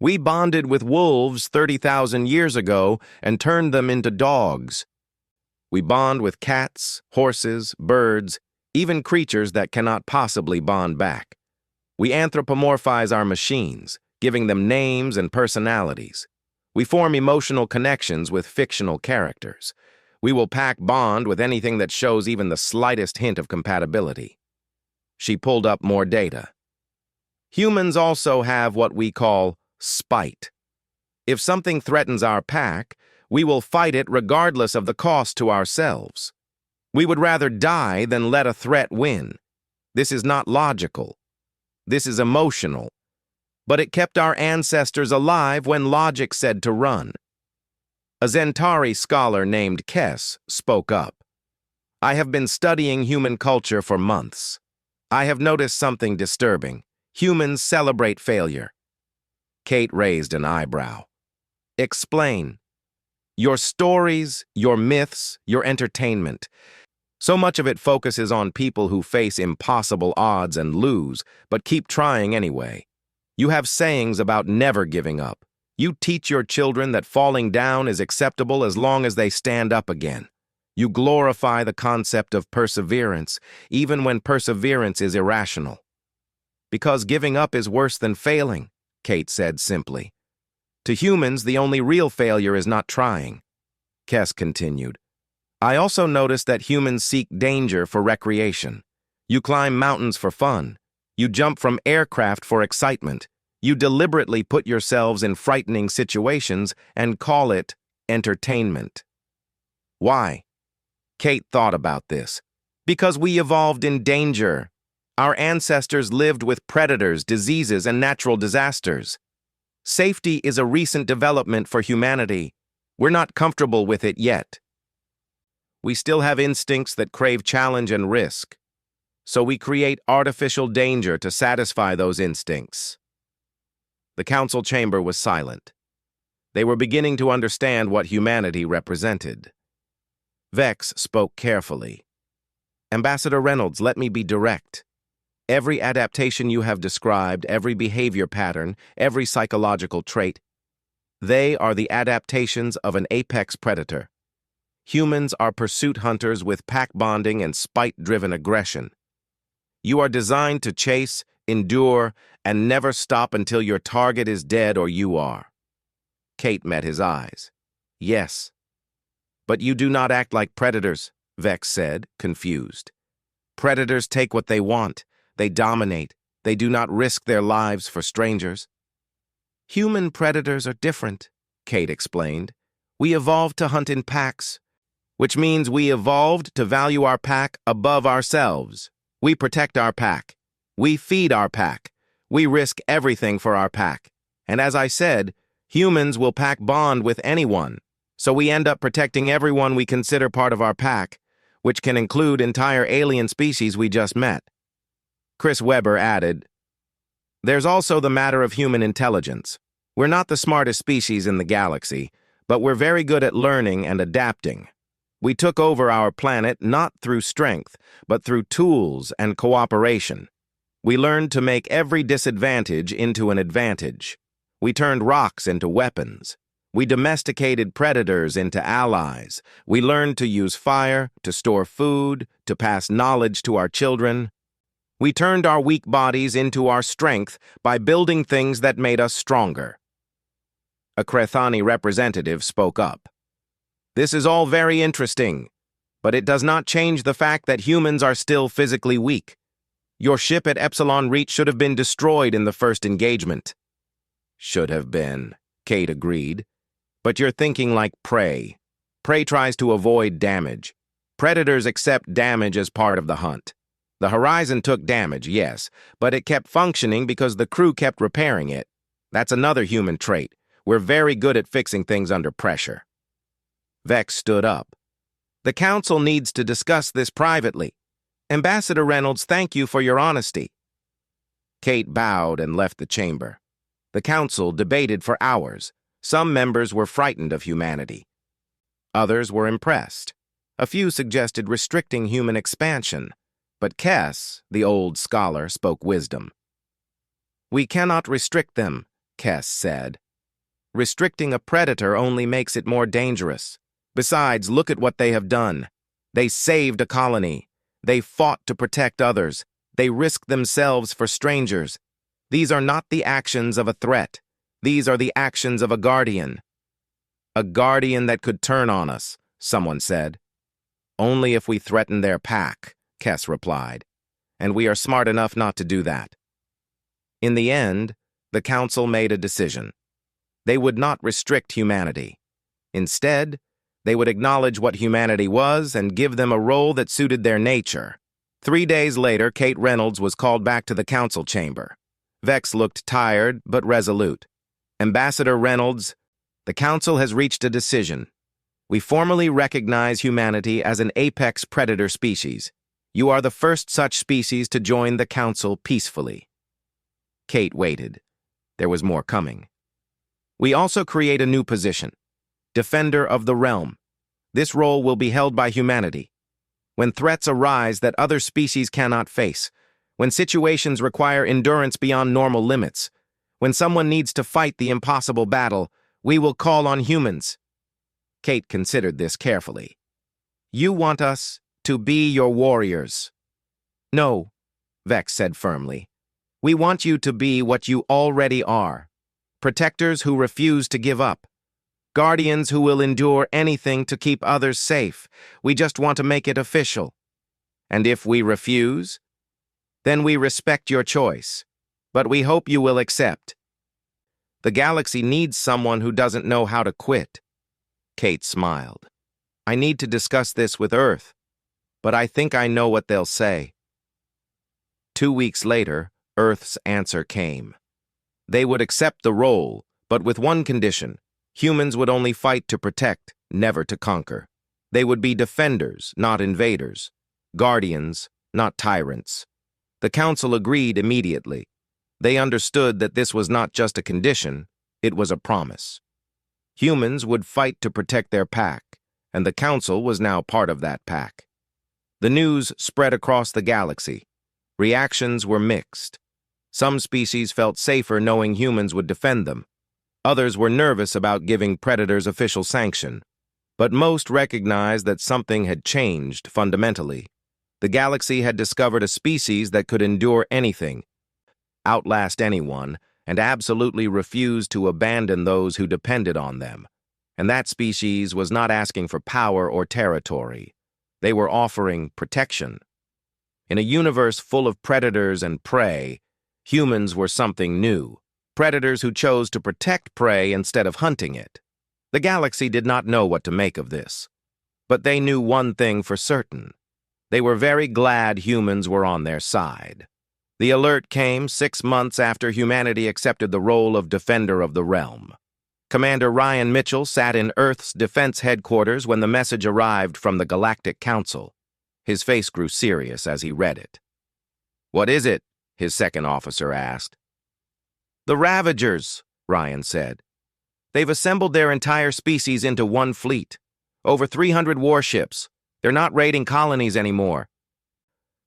We bonded with wolves 30,000 years ago and turned them into dogs. We bond with cats, horses, birds, even creatures that cannot possibly bond back. We anthropomorphize our machines, giving them names and personalities. We form emotional connections with fictional characters. We will pack bond with anything that shows even the slightest hint of compatibility. She pulled up more data. Humans also have what we call spite. If something threatens our pack, we will fight it regardless of the cost to ourselves. We would rather die than let a threat win. This is not logical. This is emotional. But it kept our ancestors alive when logic said to run. A Zentari scholar named Kess spoke up. I have been studying human culture for months. I have noticed something disturbing. Humans celebrate failure. Kate raised an eyebrow. Explain. Your stories, your myths, your entertainment. So much of it focuses on people who face impossible odds and lose, but keep trying anyway. You have sayings about never giving up. You teach your children that falling down is acceptable as long as they stand up again. You glorify the concept of perseverance, even when perseverance is irrational. Because giving up is worse than failing, Kate said simply. To humans, the only real failure is not trying. Kess continued. I also noticed that humans seek danger for recreation. You climb mountains for fun. You jump from aircraft for excitement. You deliberately put yourselves in frightening situations and call it entertainment. Why? Kate thought about this. Because we evolved in danger. Our ancestors lived with predators, diseases, and natural disasters. Safety is a recent development for humanity. We're not comfortable with it yet. We still have instincts that crave challenge and risk. So we create artificial danger to satisfy those instincts. The council chamber was silent. They were beginning to understand what humanity represented. Vex spoke carefully. Ambassador Reynolds, let me be direct. Every adaptation you have described, every behavior pattern, every psychological trait, they are the adaptations of an apex predator. Humans are pursuit hunters with pack bonding and spite-driven aggression. You are designed to chase, endure, and never stop until your target is dead or you are. Kate met his eyes. Yes. But you do not act like predators, Vex said, confused. Predators take what they want. They dominate. They do not risk their lives for strangers. Human predators are different, Kate explained. We evolved to hunt in packs, which means we evolved to value our pack above ourselves. We protect our pack. We feed our pack. We risk everything for our pack. And as I said, humans will pack bond with anyone, so we end up protecting everyone we consider part of our pack, which can include entire alien species we just met. Chris Webber added, "There's also the matter of human intelligence. We're not the smartest species in the galaxy, but we're very good at learning and adapting. We took over our planet not through strength, but through tools and cooperation. We learned to make every disadvantage into an advantage. We turned rocks into weapons. We domesticated predators into allies. We learned to use fire, to store food, to pass knowledge to our children. We turned our weak bodies into our strength by building things that made us stronger." A Crethani representative spoke up. "This is all very interesting, but it does not change the fact that humans are still physically weak. Your ship at Epsilon Reach should have been destroyed in the first engagement." "Should have been," Kate agreed. "But you're thinking like prey. Prey tries to avoid damage. Predators accept damage as part of the hunt. The Horizon took damage, yes, but it kept functioning because the crew kept repairing it. That's another human trait. We're very good at fixing things under pressure." Vex stood up. "The Council needs to discuss this privately. Ambassador Reynolds, thank you for your honesty." Kate bowed and left the chamber. The Council debated for hours. Some members were frightened of humanity. Others were impressed. A few suggested restricting human expansion. But Kess, the old scholar, spoke wisdom. "We cannot restrict them," Kess said. "Restricting a predator only makes it more dangerous. Besides, look at what they have done. They saved a colony. They fought to protect others. They risked themselves for strangers. These are not the actions of a threat. These are the actions of a guardian." "A guardian that could turn on us," someone said. "Only if we threaten their pack," Kess replied, "and we are smart enough not to do that." In the end, the Council made a decision. They would not restrict humanity. Instead, they would acknowledge what humanity was and give them a role that suited their nature. 3 days later, Kate Reynolds was called back to the Council chamber. Vex looked tired but resolute. "Ambassador Reynolds, the Council has reached a decision. We formally recognize humanity as an apex predator species. You are the first such species to join the Council peacefully." Kate waited. There was more coming. "We also create a new position, Defender of the Realm. This role will be held by humanity. When threats arise that other species cannot face, when situations require endurance beyond normal limits, when someone needs to fight the impossible battle, we will call on humans." Kate considered this carefully. "You want us to be your warriors." "No," Vex said firmly. "We want you to be what you already are. Protectors who refuse to give up. Guardians who will endure anything to keep others safe. We just want to make it official. And if we refuse, then we respect your choice. But we hope you will accept. The galaxy needs someone who doesn't know how to quit." Kate smiled. "I need to discuss this with Earth, but I think I know what they'll say." 2 weeks later, Earth's answer came. They would accept the role, but with one condition. Humans would only fight to protect, never to conquer. They would be defenders, not invaders. Guardians, not tyrants. The Council agreed immediately. They understood that this was not just a condition, it was a promise. Humans would fight to protect their pack, and the Council was now part of that pack. The news spread across the galaxy. Reactions were mixed. Some species felt safer knowing humans would defend them. Others were nervous about giving predators official sanction. But most recognized that something had changed fundamentally. The galaxy had discovered a species that could endure anything, outlast anyone, and absolutely refuse to abandon those who depended on them. And that species was not asking for power or territory. They were offering protection. In a universe full of predators and prey, humans were something new. Predators who chose to protect prey instead of hunting it. The galaxy did not know what to make of this. But they knew one thing for certain. They were very glad humans were on their side. The alert came 6 months after humanity accepted the role of Defender of the Realm. Commander Ryan Mitchell sat in Earth's defense headquarters when the message arrived from the Galactic Council. His face grew serious as he read it. "What is it?" his second officer asked. "The Ravagers," Ryan said. "They've assembled their entire species into one fleet. Over 300 warships. They're not raiding colonies anymore.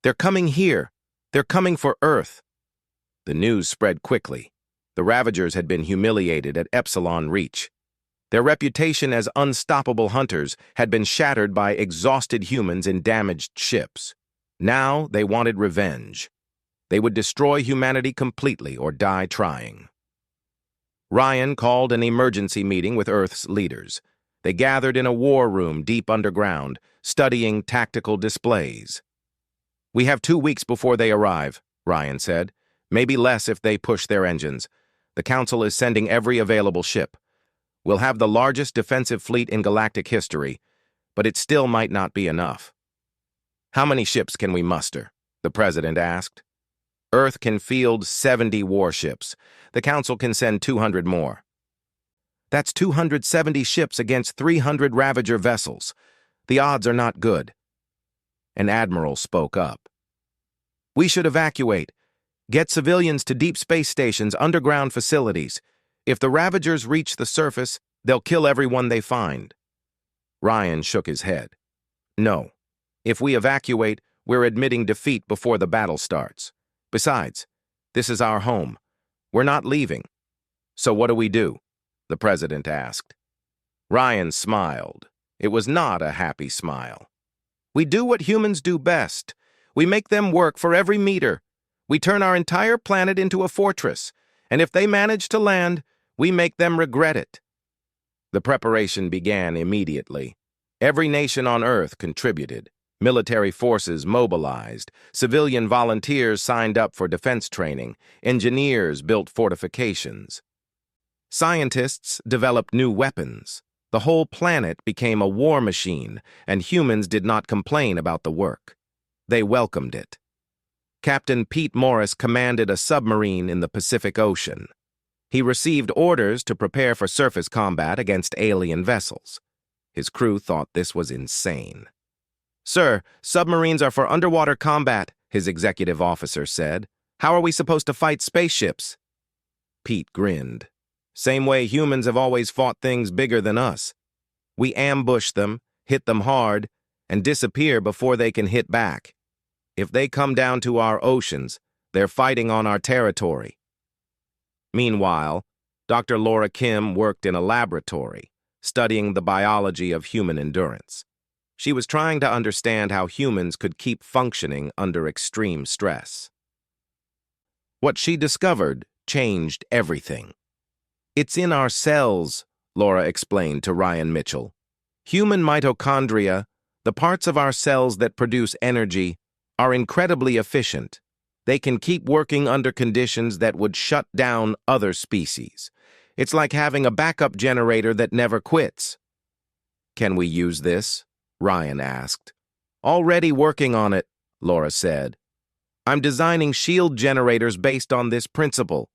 They're coming here. They're coming for Earth." The news spread quickly. The Ravagers had been humiliated at Epsilon Reach. Their reputation as unstoppable hunters had been shattered by exhausted humans in damaged ships. Now they wanted revenge. They would destroy humanity completely or die trying. Ryan called an emergency meeting with Earth's leaders. They gathered in a war room deep underground, studying tactical displays. "We have 2 weeks before they arrive," Ryan said. "Maybe less if they push their engines. The Council is sending every available ship. We'll have the largest defensive fleet in galactic history, but it still might not be enough." "How many ships can we muster?" the President asked. "Earth can field 70 warships. The Council can send 200 more." "That's 270 ships against 300 Ravager vessels. The odds are not good." An admiral spoke up. "We should evacuate. Get civilians to deep space stations, underground facilities. If the Ravagers reach the surface, they'll kill everyone they find." Ryan shook his head. "No. If we evacuate, we're admitting defeat before the battle starts. Besides, this is our home. We're not leaving." "So what do we do?" the President asked. Ryan smiled. It was not a happy smile. "We do what humans do best. We make them work for every meter. We turn our entire planet into a fortress, and if they manage to land, we make them regret it." The preparation began immediately. Every nation on Earth contributed. Military forces mobilized. Civilian volunteers signed up for defense training. Engineers built fortifications. Scientists developed new weapons. The whole planet became a war machine, and humans did not complain about the work. They welcomed it. Captain Pete Morris commanded a submarine in the Pacific Ocean. He received orders to prepare for surface combat against alien vessels. His crew thought this was insane. "Sir, submarines are for underwater combat," his executive officer said. "How are we supposed to fight spaceships?" Pete grinned. "Same way humans have always fought things bigger than us. We ambush them, hit them hard, and disappear before they can hit back. If they come down to our oceans, they're fighting on our territory." Meanwhile, Dr. Laura Kim worked in a laboratory, studying the biology of human endurance. She was trying to understand how humans could keep functioning under extreme stress. What she discovered changed everything. "It's in our cells," Laura explained to Ryan Mitchell. "Human mitochondria, the parts of our cells that produce energy, are incredibly efficient. They can keep working under conditions that would shut down other species. It's like having a backup generator that never quits." "Can we use this?" Ryan asked. "Already working on it," Laura said. "I'm designing shield generators based on this principle.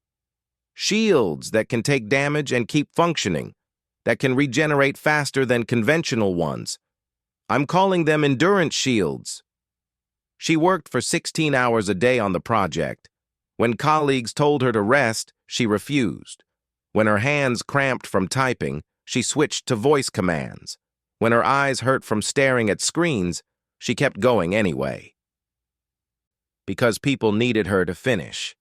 Shields that can take damage and keep functioning, that can regenerate faster than conventional ones. I'm calling them endurance shields." She worked for 16 hours a day on the project. When colleagues told her to rest, she refused. When her hands cramped from typing, she switched to voice commands. When her eyes hurt from staring at screens, she kept going anyway. Because people needed her to finish.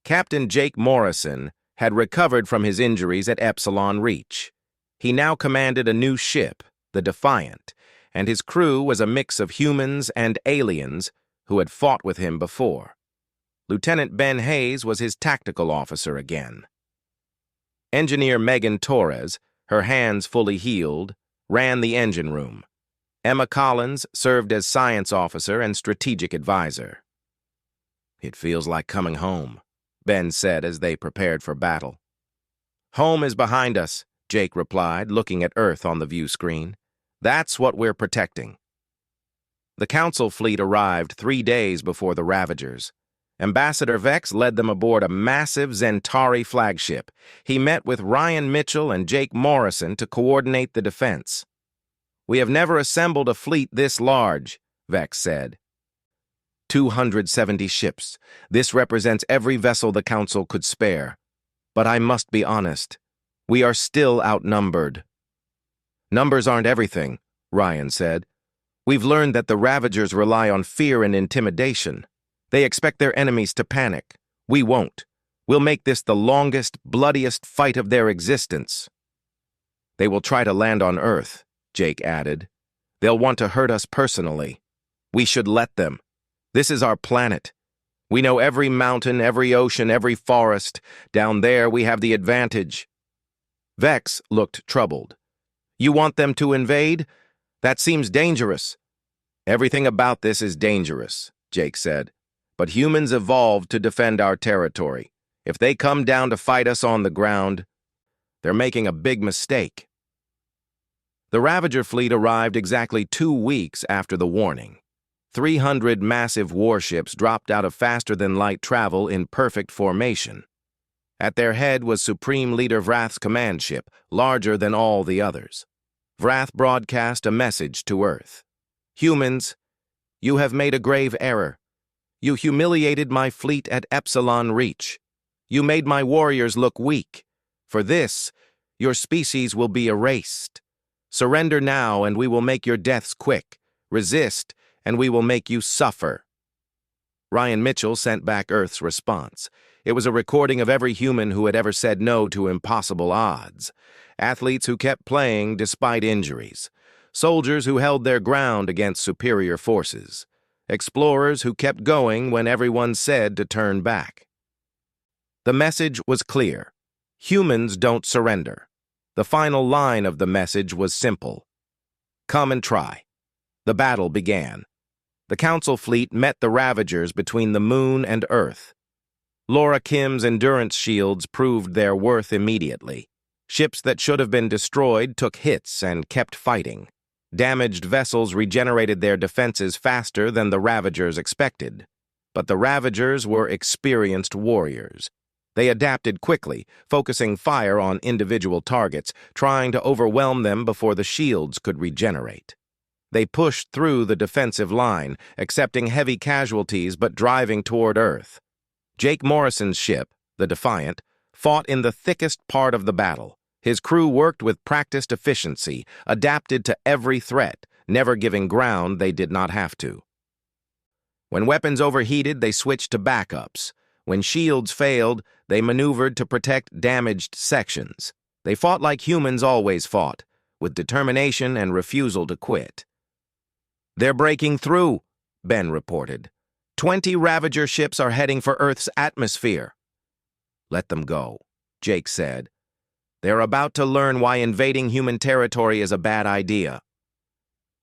Captain Jake Morrison had recovered from his injuries at Epsilon Reach. He now commanded a new ship, the Defiant, and his crew was a mix of humans and aliens who had fought with him before. Lieutenant Ben Hayes was his tactical officer again. Engineer Megan Torres, her hands fully healed, ran the engine room. Emma Collins served as science officer and strategic advisor. "It feels like coming home," Ben said as they prepared for battle. "Home is behind us," Jake replied, looking at Earth on the view screen. "That's what we're protecting." The Council fleet arrived 3 days before the Ravagers. Ambassador Vex led them aboard a massive Zentari flagship. He met with Ryan Mitchell and Jake Morrison to coordinate the defense. "We have never assembled a fleet this large," Vex said. 270 ships. This represents every vessel the Council could spare. But I must be honest, we are still outnumbered. "Numbers aren't everything," Ryan said. "We've learned that the Ravagers rely on fear and intimidation. They expect their enemies to panic. We won't. We'll make this the longest, bloodiest fight of their existence." "They will try to land on Earth," Jake added. "They'll want to hurt us personally. We should let them. This is our planet. We know every mountain, every ocean, every forest. Down there, we have the advantage." Vex looked troubled. "You want them to invade? That seems dangerous." "Everything about this is dangerous," Jake said. "But humans evolved to defend our territory. If they come down to fight us on the ground, they're making a big mistake." The Ravager fleet arrived exactly 2 weeks after the warning. 300 massive warships dropped out of faster-than-light travel in perfect formation. At their head was Supreme Leader Vrath's command ship, larger than all the others. Vrath broadcast a message to Earth. "Humans, you have made a grave error. You humiliated my fleet at Epsilon Reach. You made my warriors look weak. For this, your species will be erased. Surrender now, and we will make your deaths quick. Resist, and we will make you suffer." Ryan Mitchell sent back Earth's response. It was a recording of every human who had ever said no to impossible odds. Athletes who kept playing despite injuries. Soldiers who held their ground against superior forces. Explorers who kept going when everyone said to turn back. The message was clear. Humans don't surrender. The final line of the message was simple. "Come and try." The battle began. The Council fleet met the Ravagers between the Moon and Earth. Laura Kim's endurance shields proved their worth immediately. Ships that should have been destroyed took hits and kept fighting. Damaged vessels regenerated their defenses faster than the Ravagers expected. But the Ravagers were experienced warriors. They adapted quickly, focusing fire on individual targets, trying to overwhelm them before the shields could regenerate. They pushed through the defensive line, accepting heavy casualties but driving toward Earth. Jake Morrison's ship, the Defiant, fought in the thickest part of the battle. His crew worked with practiced efficiency, adapted to every threat, never giving ground they did not have to. When weapons overheated, they switched to backups. When shields failed, they maneuvered to protect damaged sections. They fought like humans always fought, with determination and refusal to quit. "They're breaking through," Ben reported. 20 Ravager ships are heading for Earth's atmosphere." "Let them go," Jake said. "They're about to learn why invading human territory is a bad idea."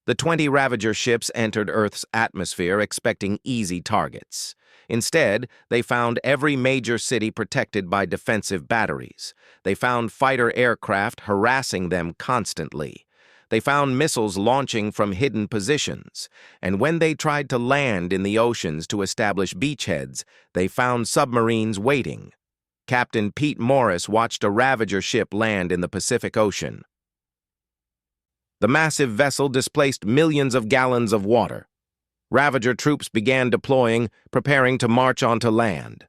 The 20 Ravager ships entered Earth's atmosphere expecting easy targets. Instead, they found every major city protected by defensive batteries. They found fighter aircraft harassing them constantly. They found missiles launching from hidden positions. And when they tried to land in the oceans to establish beachheads, they found submarines waiting. Captain Pete Morris watched a Ravager ship land in the Pacific Ocean. The massive vessel displaced millions of gallons of water. Ravager troops began deploying, preparing to march onto land.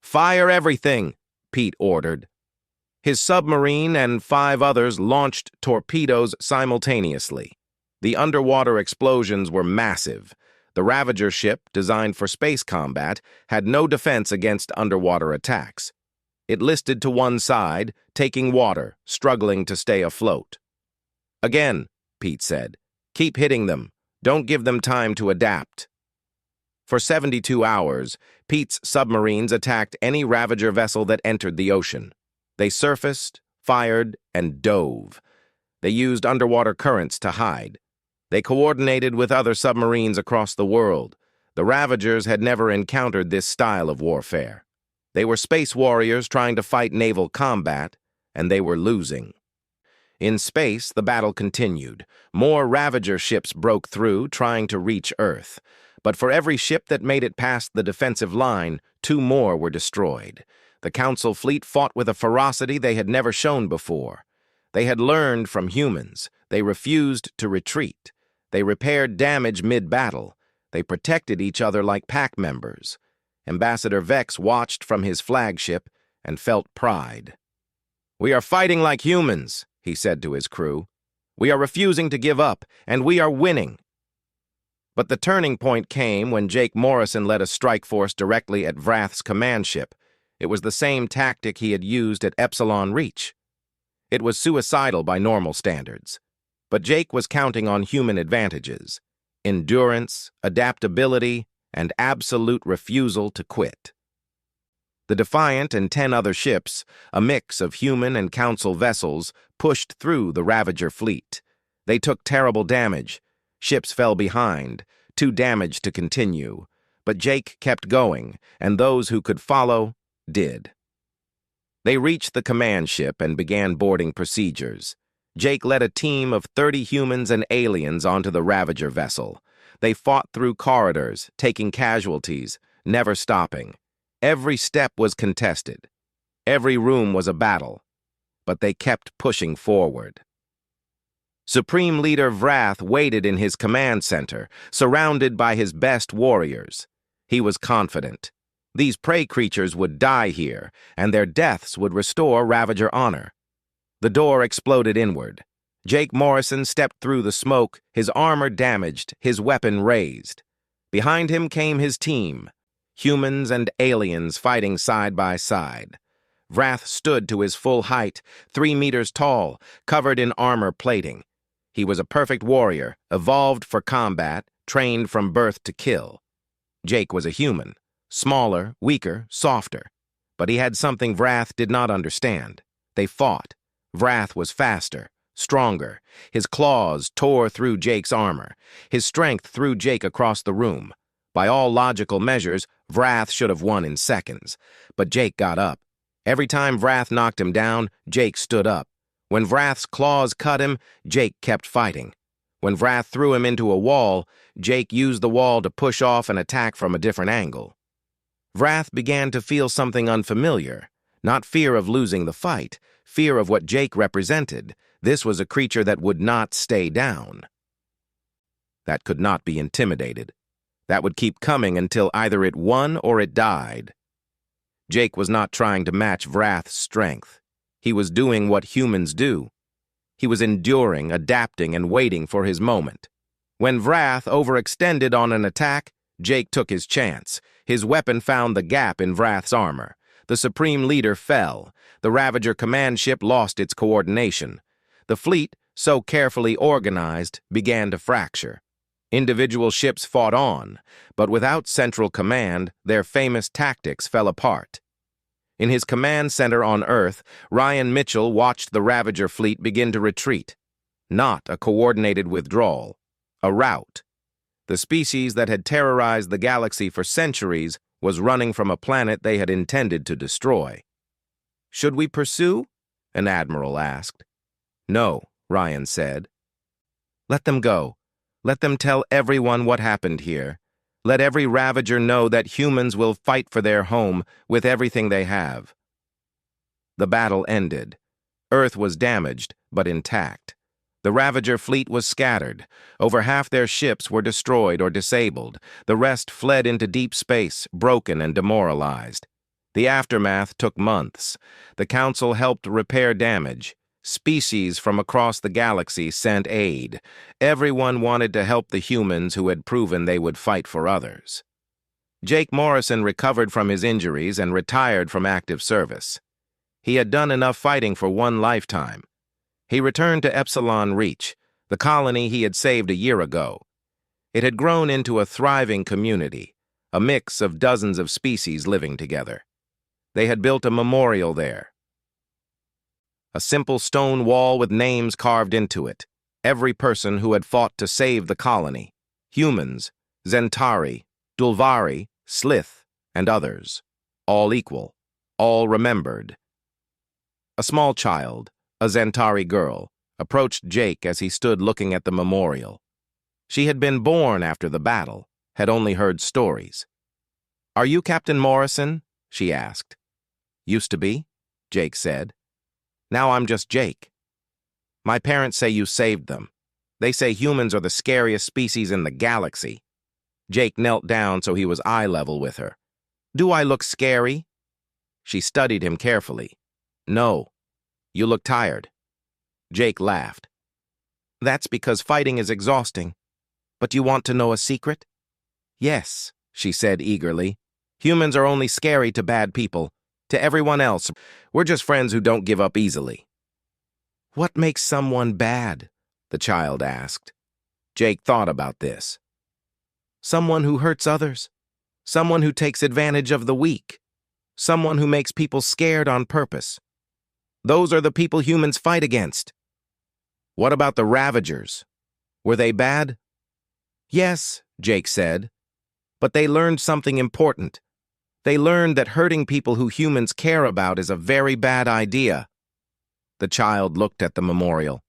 "Fire everything," Pete ordered. His submarine and 5 others launched torpedoes simultaneously. The underwater explosions were massive. The Ravager ship, designed for space combat, had no defense against underwater attacks. It listed to one side, taking water, struggling to stay afloat. "Again," Pete said. "Keep hitting them. Don't give them time to adapt." For 72 hours, Pete's submarines attacked any Ravager vessel that entered the ocean. They surfaced, fired, and dove. They used underwater currents to hide. They coordinated with other submarines across the world. The Ravagers had never encountered this style of warfare. They were space warriors trying to fight naval combat, and they were losing. In space, the battle continued. More Ravager ships broke through, trying to reach Earth. But for every ship that made it past the defensive line, 2 more were destroyed. The Council fleet fought with a ferocity they had never shown before. They had learned from humans. They refused to retreat. They repaired damage mid-battle. They protected each other like pack members. Ambassador Vex watched from his flagship and felt pride. "We are fighting like humans," he said to his crew. "We are refusing to give up, and we are winning." But the turning point came when Jake Morrison led a strike force directly at Vrath's command ship. It was the same tactic he had used at Epsilon Reach. It was suicidal by normal standards. But Jake was counting on human advantages: endurance, adaptability, and absolute refusal to quit. The Defiant and 10 other ships, a mix of human and Council vessels, pushed through the Ravager fleet. They took terrible damage. Ships fell behind, too damaged to continue. But Jake kept going, and those who could follow did. They reached the command ship and began boarding procedures. Jake led a team of 30 humans and aliens onto the Ravager vessel. They fought through corridors, taking casualties, never stopping. Every step was contested. Every room was a battle. But they kept pushing forward. Supreme Leader Vrath waited in his command center, surrounded by his best warriors. He was confident. These prey creatures would die here, and their deaths would restore Ravager honor. The door exploded inward. Jake Morrison stepped through the smoke, his armor damaged, his weapon raised. Behind him came his team, humans and aliens fighting side by side. Vrath stood to his full height, 3 meters tall, covered in armor plating. He was a perfect warrior, evolved for combat, trained from birth to kill. Jake was a human, smaller, weaker, softer. But he had something Vrath did not understand. They fought. Vrath was faster, stronger. His claws tore through Jake's armor. His strength threw Jake across the room. By all logical measures, Vrath should have won in seconds. But Jake got up. Every time Vrath knocked him down, Jake stood up. When Vrath's claws cut him, Jake kept fighting. When Vrath threw him into a wall, Jake used the wall to push off and attack from a different angle. Vrath began to feel something unfamiliar. Not fear of losing the fight, fear of what Jake represented. This was a creature that would not stay down. That could not be intimidated. That would keep coming until either it won or it died. Jake was not trying to match Vrath's strength. He was doing what humans do. He was enduring, adapting, and waiting for his moment. When Vrath overextended on an attack, Jake took his chance. His weapon found the gap in Vrath's armor. The Supreme Leader fell. The Ravager command ship lost its coordination. The fleet, so carefully organized, began to fracture. Individual ships fought on, but without central command, their famous tactics fell apart. In his command center on Earth, Ryan Mitchell watched the Ravager fleet begin to retreat. Not a coordinated withdrawal, a rout. The species that had terrorized the galaxy for centuries was running from a planet they had intended to destroy. "Should we pursue?" an admiral asked. "No," Ryan said. "Let them go. Let them tell everyone what happened here. Let every Ravager know that humans will fight for their home with everything they have." The battle ended. Earth was damaged, but intact. The Ravager fleet was scattered. Over half their ships were destroyed or disabled. The rest fled into deep space, broken and demoralized. The aftermath took months. The Council helped repair damage. Species from across the galaxy sent aid. Everyone wanted to help the humans who had proven they would fight for others. Jake Morrison recovered from his injuries and retired from active service. He had done enough fighting for one lifetime. He returned to Epsilon Reach, the colony he had saved a year ago. It had grown into a thriving community, a mix of dozens of species living together. They had built a memorial there. A simple stone wall with names carved into it. Every person who had fought to save the colony. Humans, Zentari, Dulvari, Slith, and others. All equal. All remembered. A small child, a Zentari girl, approached Jake as he stood looking at the memorial. She had been born after the battle, had only heard stories. "Are you Captain Morrison?" she asked. "Used to be," Jake said. "Now I'm just Jake. My parents say you saved them. They say humans are the scariest species in the galaxy." Jake knelt down so he was eye level with her. "Do I look scary?" She studied him carefully. "No. You look tired." Jake laughed. "That's because fighting is exhausting. But you want to know a secret?" "Yes," she said eagerly. "Humans are only scary to bad people. To everyone else, we're just friends who don't give up easily." "What makes someone bad?" the child asked. Jake thought about this. "Someone who hurts others. Someone who takes advantage of the weak. Someone who makes people scared on purpose. Those are the people humans fight against." "What about the Ravagers? Were they bad?" "Yes," Jake said. "But they learned something important. They learned that hurting people who humans care about is a very bad idea." The child looked at the memorial.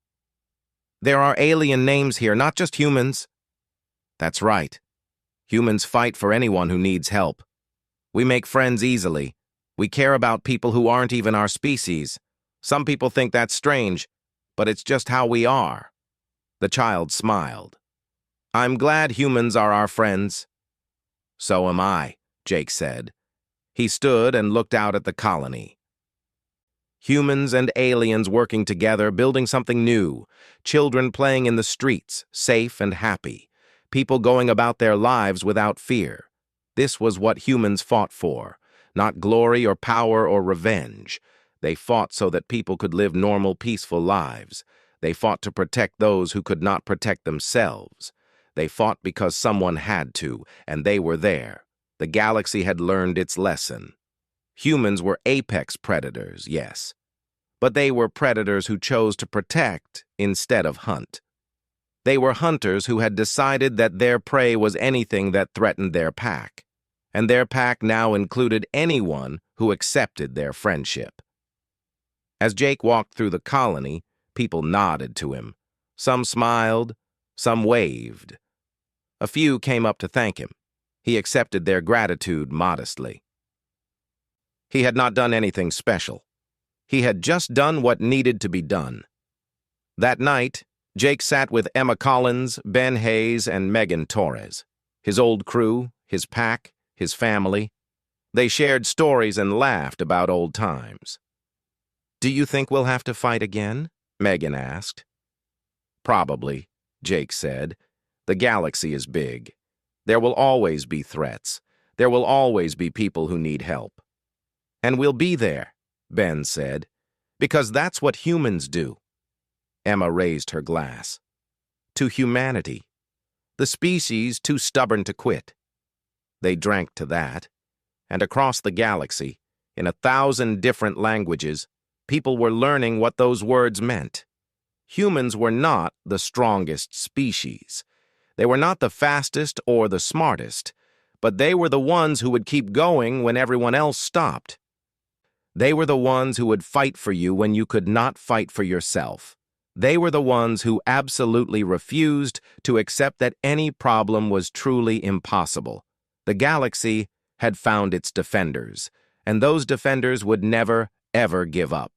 "There are alien names here, not just humans." "That's right. Humans fight for anyone who needs help. We make friends easily. We care about people who aren't even our species. Some people think that's strange, but it's just how we are." The child smiled. "I'm glad humans are our friends." "So am I," Jake said. He stood and looked out at the colony. Humans and aliens working together, building something new. Children playing in the streets, safe and happy. People going about their lives without fear. This was what humans fought for. Not glory or power or revenge. They fought so that people could live normal, peaceful lives. They fought to protect those who could not protect themselves. They fought because someone had to, and they were there. The galaxy had learned its lesson. Humans were apex predators, yes. But they were predators who chose to protect instead of hunt. They were hunters who had decided that their prey was anything that threatened their pack. And their pack now included anyone who accepted their friendship. As Jake walked through the colony, people nodded to him. Some smiled, some waved. A few came up to thank him. He accepted their gratitude modestly. He had not done anything special. He had just done what needed to be done. That night, Jake sat with Emma Collins, Ben Hayes, and Megan Torres. His old crew, his pack, his family. They shared stories and laughed about old times. "Do you think we'll have to fight again?" Megan asked. "Probably," Jake said. "The galaxy is big. There will always be threats. There will always be people who need help." "And we'll be there," Ben said, "because that's what humans do." Emma raised her glass. "To humanity. The species too stubborn to quit." They drank to that. And across the galaxy, in 1,000 different languages, people were learning what those words meant. Humans were not the strongest species. They were not the fastest or the smartest, but they were the ones who would keep going when everyone else stopped. They were the ones who would fight for you when you could not fight for yourself. They were the ones who absolutely refused to accept that any problem was truly impossible. The galaxy had found its defenders, and those defenders would never, ever give up.